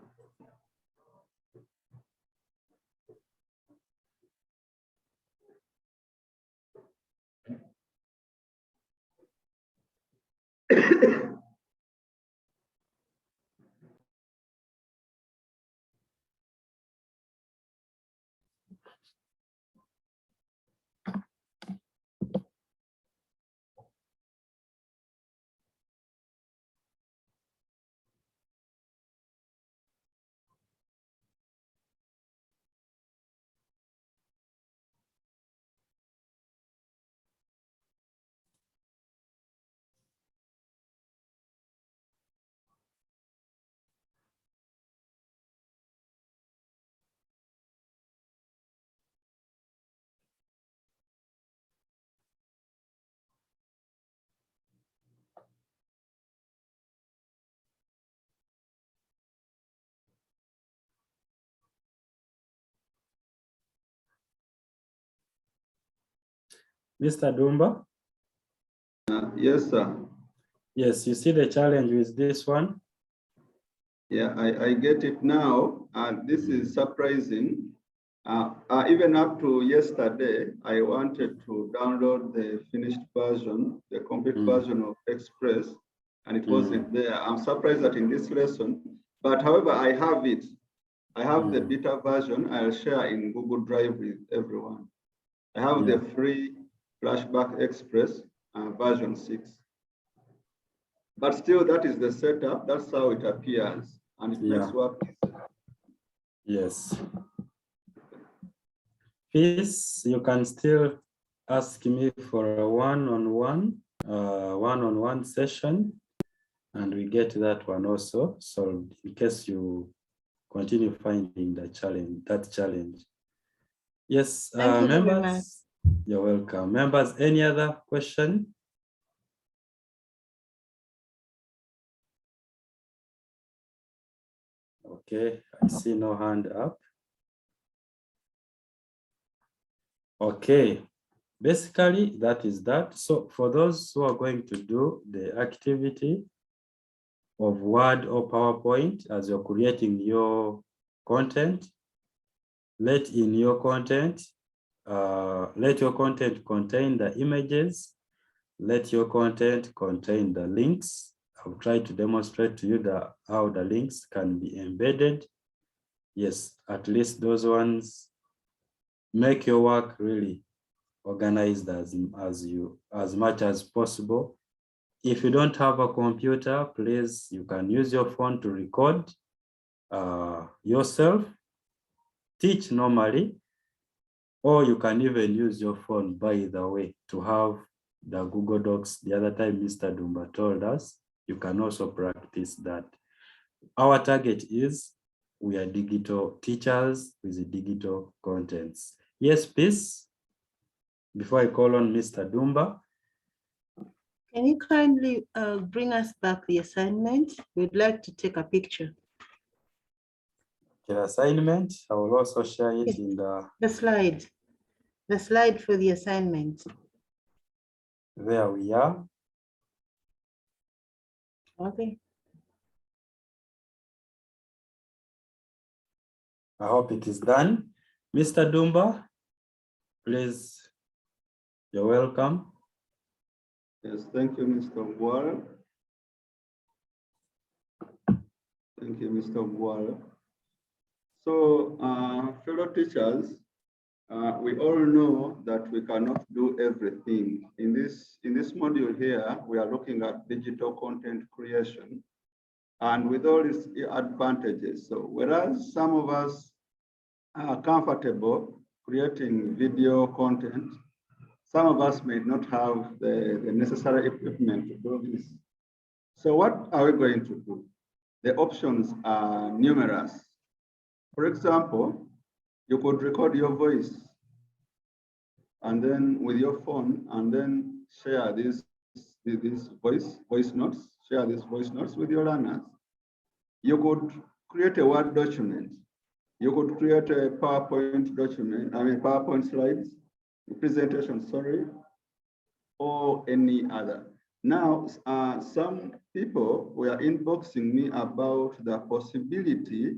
Mr. Dumba? Yes, sir. Yes, you see the challenge with this one? Yeah, I get it now. And this is surprising. Even up to yesterday, I wanted to download the finished version, the complete version of Express, and it wasn't there. I'm surprised that in this lesson, but however, I have it. I have the beta version. I'll share in Google Drive with everyone. I have the free Flashback Express version 6. But still, that is the setup. That's how it appears, and it makes work easier. Yes. Please, you can still ask me for a one-on-one session, and we get that one also solved in case you continue finding that challenge. Yes, Thank you members, very much. You're welcome. Members, any other question? Okay, I see no hand up. Okay, basically that is that. So for those who are going to do the activity of Word or PowerPoint as you're creating your content, let your content contain the images, let your content contain the links. I'll try to demonstrate to you how the links can be embedded. Yes, at least those ones make your work really organized as much as possible. If you don't have a computer, please, you can use your phone to record yourself, teach normally, or you can even use your phone, by the way, to have the Google Docs. The other time Mr. Dumba told us, you can also practice that. Our target is we are digital teachers with digital contents. Yes, please. Before I call on Mr. Dumba. Can you kindly bring us back the assignment? We'd like to take a picture. The assignment, I will also share it in the slide for the assignment. There we are. Okay. I hope it is done. Mr. Dumba, please, you're welcome. Yes, thank you, Mr. Gwara. Thank you, Mr. Gwara. So, fellow teachers, we all know that we cannot do everything. In this module here, we are looking at digital content creation and with all its advantages. So whereas some of us are comfortable creating video content, some of us may not have the necessary equipment to do this. So what are we going to do? The options are numerous. For example, you could record your voice and then with your phone and then share this voice notes, share these voice notes with your learners. You could create a Word document. You could create a PowerPoint document, PowerPoint slides, presentation, sorry, or any other. Now, some people were inboxing me about the possibility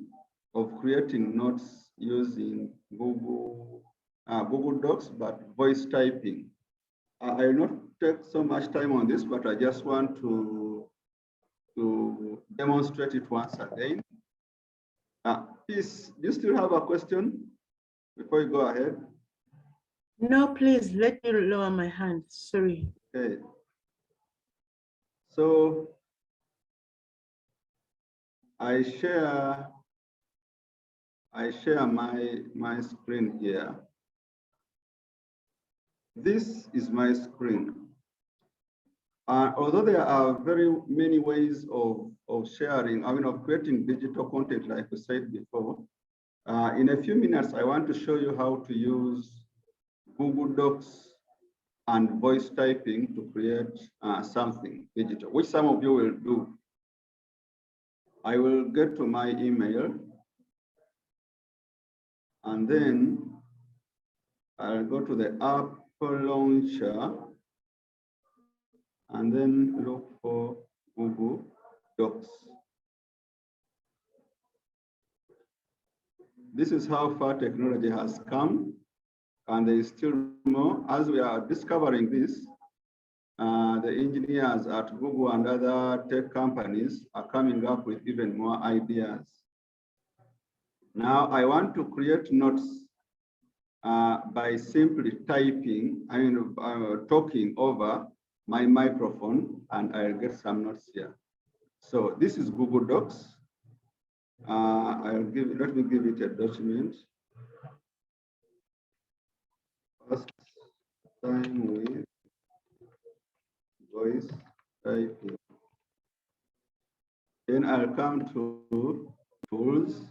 of creating notes using Google Docs, but voice typing. I will not take so much time on this, but I just want to demonstrate it once again. Please, do you still have a question before you go ahead? No, please let me lower my hand. Sorry. Okay. So I share my screen here. This is my screen. Although there are very many ways of sharing, of creating digital content, like we said before, in a few minutes, I want to show you how to use Google Docs and voice typing to create something digital, which some of you will do. I will get to my email and then I'll go to the app launcher and then look for Google Docs. This is how far technology has come, and there is still more. As we are discovering this, the engineers at Google and other tech companies are coming up with even more ideas. Now, I want to create notes by simply typing, talking over my microphone, and I'll get some notes here. So this is Google Docs. Let me give it a document. First time with voice typing. Then I'll come to tools.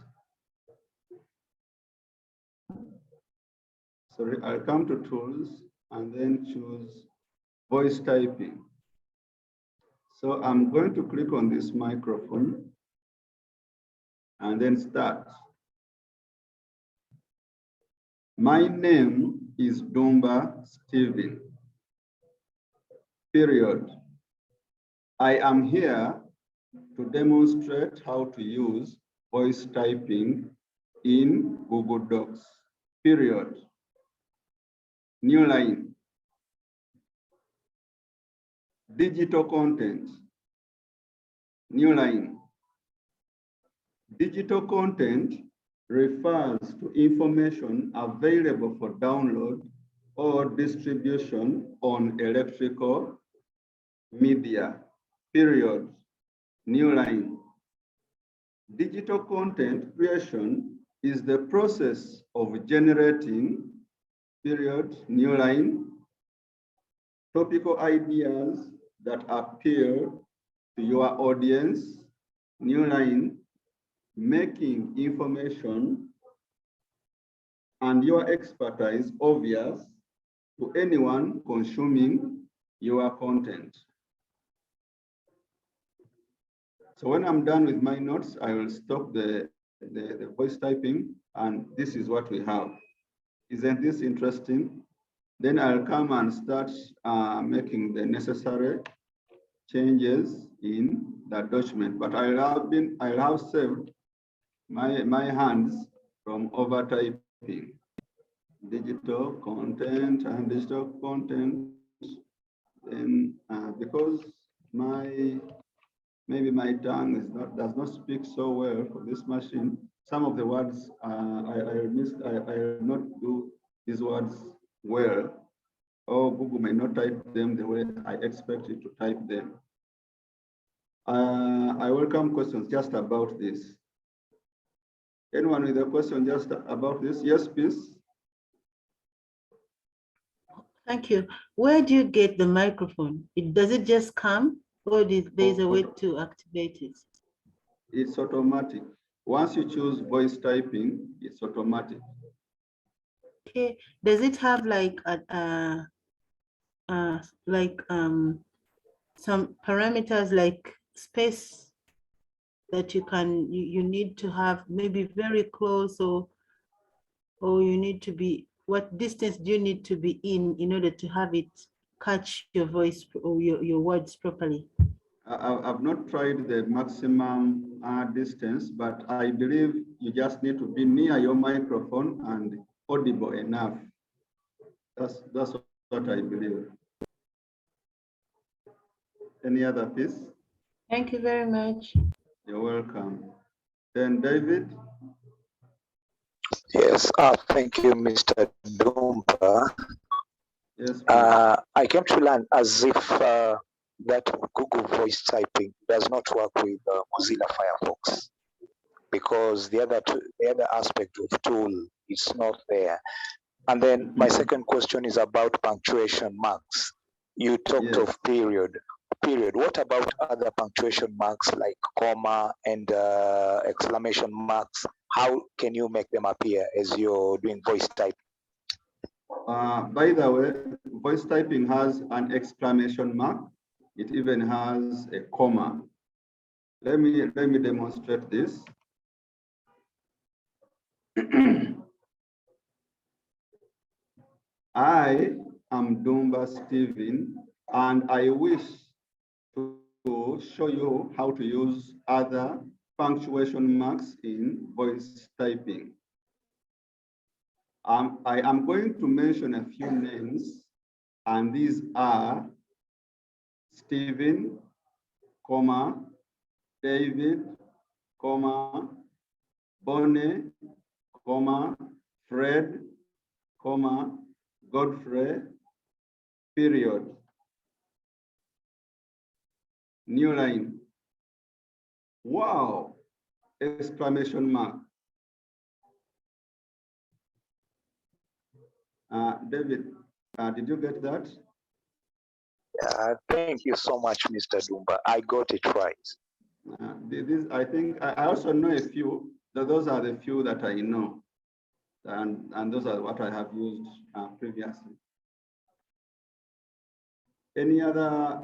Sorry, I'll come to tools and then choose voice typing. So I'm going to click on this microphone and then start. My name is Dumba Stephen, period. I am here to demonstrate how to use voice typing in Google Docs, period. New line. Digital content. New line. Digital content refers to information available for download or distribution on electrical media, period. New line. Digital content creation is the process of generating, period, new line, topical ideas that appeal to your audience, new line, making information and your expertise obvious to anyone consuming your content. So when I'm done with my notes, I will stop the voice typing, and this is what we have. Isn't this interesting? Then I'll come and start making the necessary changes in the document, but I'll have saved my hands from over typing. Digital content and digital content. Then because maybe my tongue does not speak so well for this machine, some of the words I will not do these words well, or Google may not type them the way I expect it to type them. I welcome questions just about this. Anyone with a question just about this? Yes, please. Thank you. Where do you get the microphone? Does it just come or there's a way to activate it? It's automatic. Once you choose voice typing, it's automatic. Okay. Does it have like some parameters like space that you need to have maybe very close, or you need to be, what distance do you need to be in order to have it catch your voice or your words properly? I've not tried the maximum distance, but I believe you just need to be near your microphone and audible enough. That's what I believe. Any other piece? Thank you very much. You're welcome. Then David. Yes, thank you, Mr. Dumba. Yes. I came to learn as if that Google voice typing does not work with Mozilla Firefox, because the other aspect of tool is not there. And then my second question is about punctuation marks. You talked of period. What about other punctuation marks like comma and exclamation marks? How can you make them appear as you're doing voice type? By the way, voice typing has an exclamation mark. It even has a comma. Let me demonstrate this. I am Dumba Stephen, and I wish to show you how to use other punctuation marks in voice typing. I am going to mention a few names, and these are Stephen, comma, David, comma, Bonnie, comma, Fred, comma, Godfrey, period. New line. Wow! Exclamation mark. David, did you get that? Thank you so much, Mr. Dumba. I got it right. I think I also know a few. Those are the few that I know, and those are what I have used previously. Any other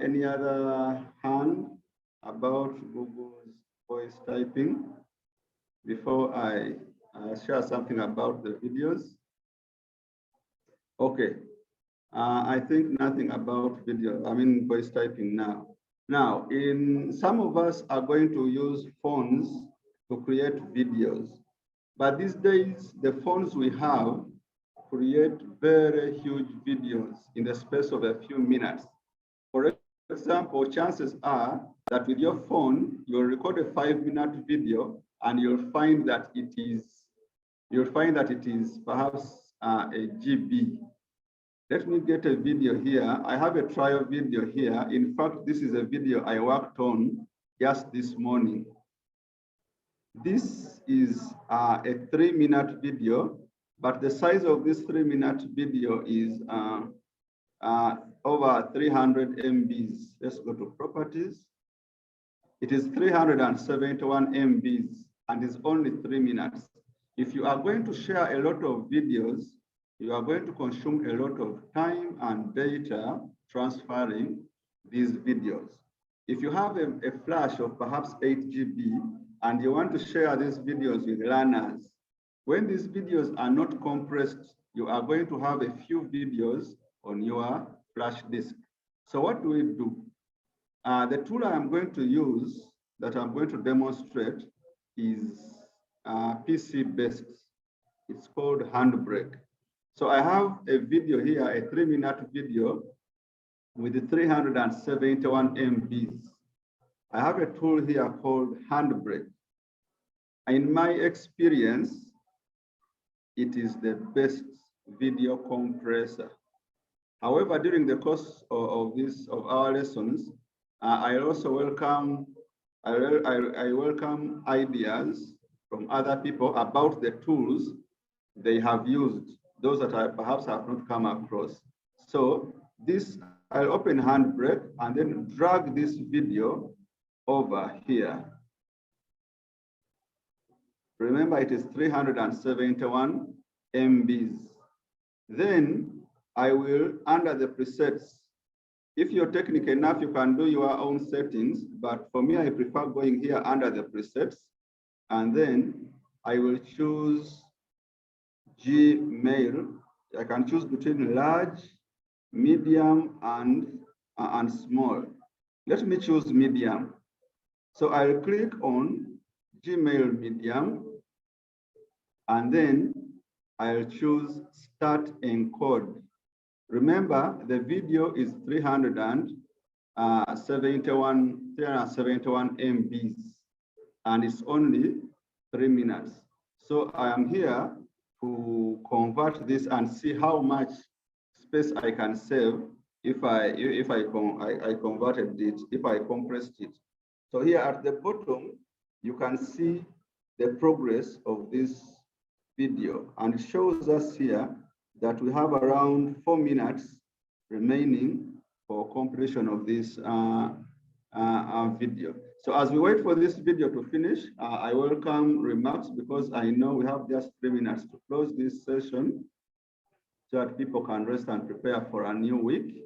hand about Google's voice typing before I share something about the videos? Okay, I think nothing about video. Voice typing now. Now, some of us are going to use phones to create videos, but these days the phones we have create very huge videos in the space of a few minutes. For example, chances are that with your phone, you'll record a 5-minute video and you'll find that it is perhaps a GB. Let me get a video here. I have a trial video here. In fact, this is a video I worked on just this morning. This is a 3-minute video, but the size of this 3-minute video is over 300 MBs. Let's go to properties. It is 371 MBs and is only 3 minutes. If you are going to share a lot of videos, you are going to consume a lot of time and data transferring these videos. If you have a flash of perhaps 8 GB and you want to share these videos with learners, when these videos are not compressed, you are going to have a few videos on your flash disk. So what do we do? The tool I am going to use, that I'm going to demonstrate, is PC-based. It's called Handbrake. So I have a video here, a 3-minute video with 371 MBs. I have a tool here called Handbrake. In my experience, it is the best video compressor. However, during the course of our lessons, I also welcome ideas from other people about the tools they have used, those that I perhaps have not come across. So this, I'll open Handbrake and then drag this video over here. Remember, it is 371 MBs. Then I will, under the presets, if you're technical enough, you can do your own settings, but for me, I prefer going here under the presets, and then I will choose Gmail. I can choose between large, medium, and small. Let me choose medium. So I'll click on Gmail medium, and then I'll choose start encode. Remember, the video is 371 MBs, and it's only 3 minutes. So I am here to convert this and see how much space I can save if I converted it, if I compressed it. So here at the bottom, you can see the progress of this video, and it shows us here that we have around 4 minutes remaining for completion of this video. So as we wait for this video to finish, I welcome remarks, because I know we have just 3 minutes to close this session so that people can rest and prepare for a new week.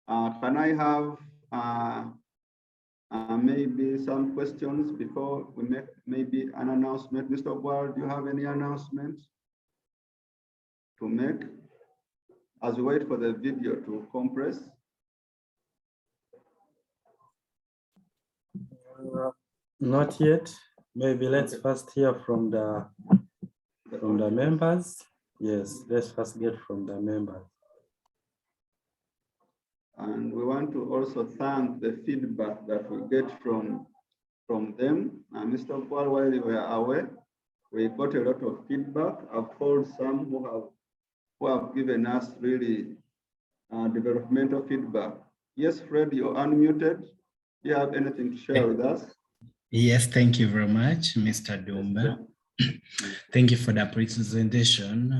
Can I have maybe some questions before we make maybe an announcement? Mr. Ward, do you have any announcement to make as we wait for the video to compress? Not yet. Maybe let's first hear from the members. Yes, let's first get from the members. And we want to also thank the feedback that we get from them. And Mr. Paul, while you were away, we got a lot of feedback. I've called some who have given us really developmental feedback. Yes, Fred, you're unmuted. Do you have anything to share with us? Yes, thank you very much, Mr. Dumba. Thank you for the presentation.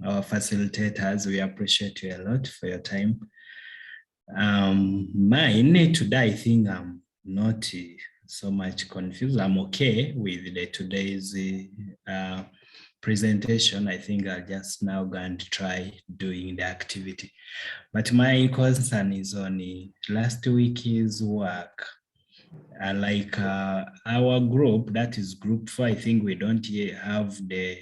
Our facilitators, we appreciate you a lot for your time. Mine today, I think I'm not so much confused. I'm okay with today's presentation. I think I'll just now go and try doing the activity. But my concern is on last week's work. Like our group, that is group 4, I think we don't yet have the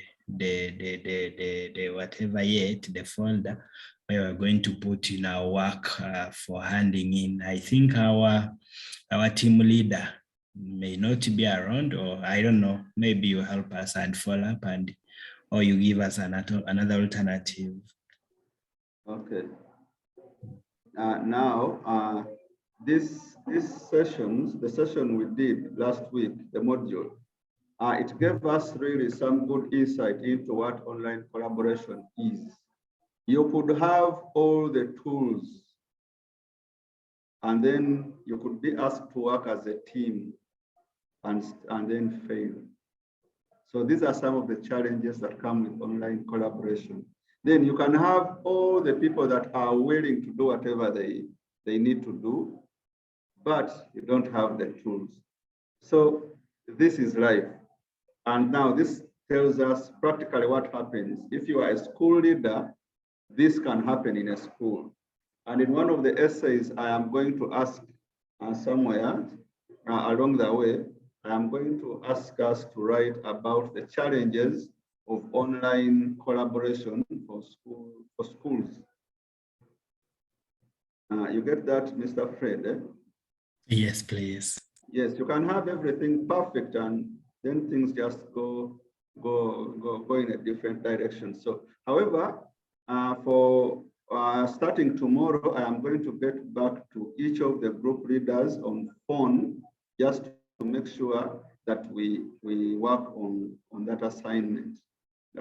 whatever yet, the folder where we're going to put in our work for handing in. I think our team leader may not be around, or I don't know, maybe you help us and follow up, or you give us another alternative. Okay. Now, this sessions, the session we did last week, the module, it gave us really some good insight into what online collaboration is. You could have all the tools, and then you could be asked to work as a team and then fail. So these are some of the challenges that come with online collaboration. Then you can have all the people that are willing to do whatever they need to do, but you don't have the tools. So this is life. And now this tells us practically what happens. If you are a school leader, this can happen in a school. And in one of the essays I am going to ask somewhere along the way, I am going to ask us to write about the challenges of online collaboration for schools. You get that, Mr. Fred? Eh? Yes, please. Yes, you can have everything perfect, and then things just go in a different direction. So, however, for starting tomorrow, I am going to get back to each of the group leaders on phone just to make sure that we work on that assignment.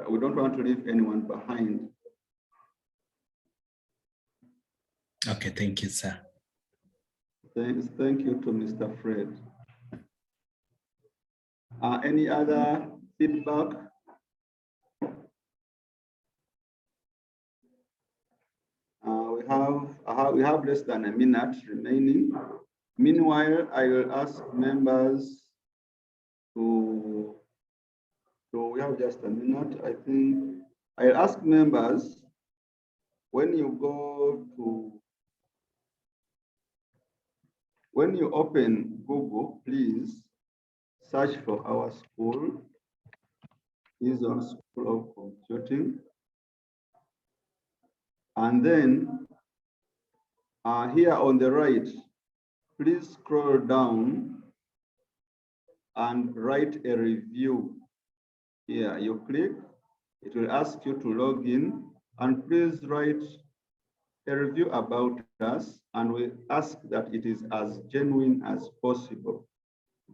We don't want to leave anyone behind. Okay, thank you, sir. Thank you to Mr. Fred. Any other feedback? we have less than a minute remaining. Meanwhile, I will ask members to, so we have just a minute, I think. I'll ask members, when you open Google, please search for our school, Horizon School of Computing. And then here on the right, please scroll down and write a review. Here you click, it will ask you to log in, and please write a review about us, and we ask that it is as genuine as possible.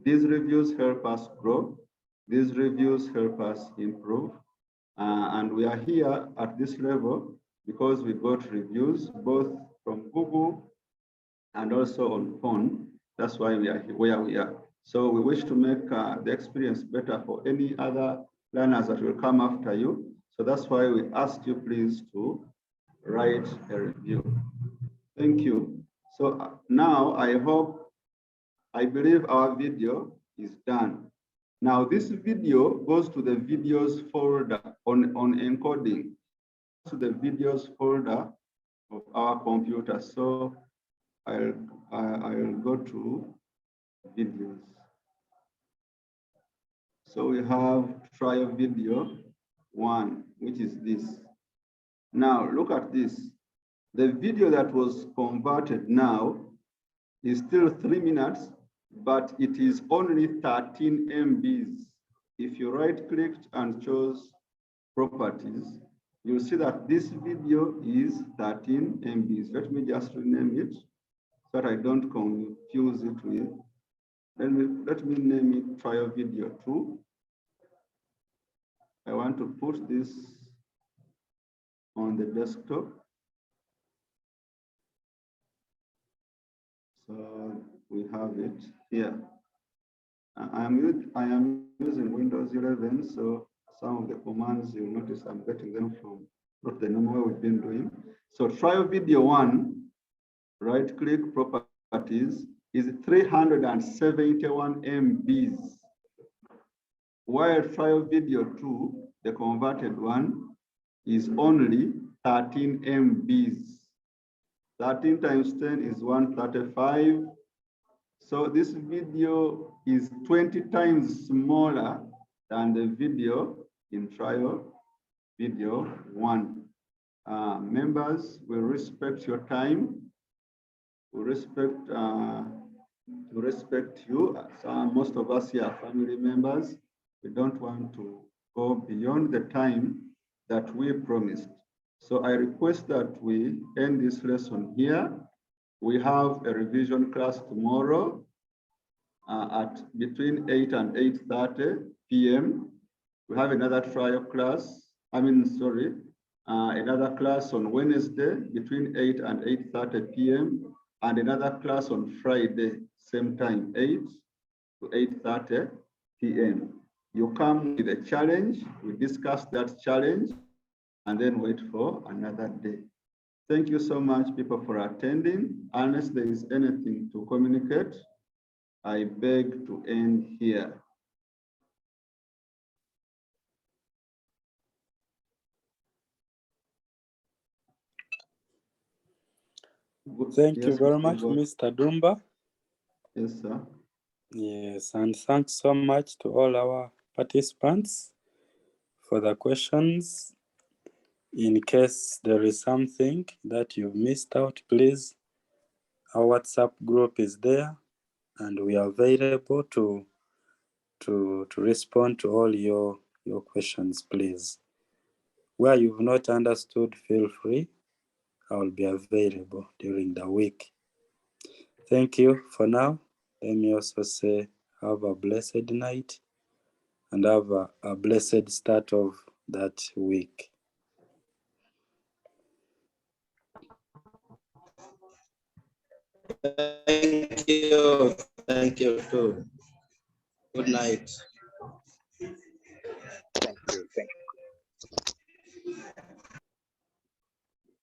These reviews help us grow. These reviews help us improve. And we are here at this level because we got reviews both from Google and also on phone. That's why we are where we are. So we wish to make the experience better for any other learners that will come after you. So that's why we ask you please to write a review. Thank you. So now I believe our video is done. Now this video goes to the videos folder on encoding, to the videos folder of our computer. So I'll go to videos. So we have trial video 1, which is this. Now look at this. The video that was converted now is still 3 minutes, but it is only 13 MBs. If you right-clicked and chose properties, you'll see that this video is 13 MBs. Let me just rename it so that I don't confuse it with. Let me name it trial video 2. I want to put this on the desktop. So we have it here. I am using Windows 11, so some of the commands you'll notice I'm getting them from not the normal way we've been doing. So trial video 1, right-click properties, is 371 MBs. While trial video 2, the converted one, is only 13 MBs. 13 times 10 is 135. So this video is 20 times smaller than the video in trial video 1. Members will respect your time. We respect you. Most of us here are family members. We don't want to go beyond the time that we promised. So I request that we end this lesson here. We have a revision class tomorrow at between 8 and 8:30 p.m. We have another trial class, another class on Wednesday between 8 and 8:30 p.m. and another class on Friday, same time, 8 to 8:30 p.m. You come with a challenge, we discuss that challenge, and then wait for another day. Thank you so much, people, for attending. Unless there is anything to communicate, I beg to end here. Thank you very much, Mr. Dumba. Yes, sir. Yes, and thanks so much to all our participants for the questions. In case there is something that you've missed out, please, our WhatsApp group is there and we are available to respond to all your questions, please. Where you've not understood, feel free. I will be available during the week. Thank you for now. Let me also say have a blessed night and have a blessed start of that week. Thank you. Thank you too. Good night. Thank you. Thank you.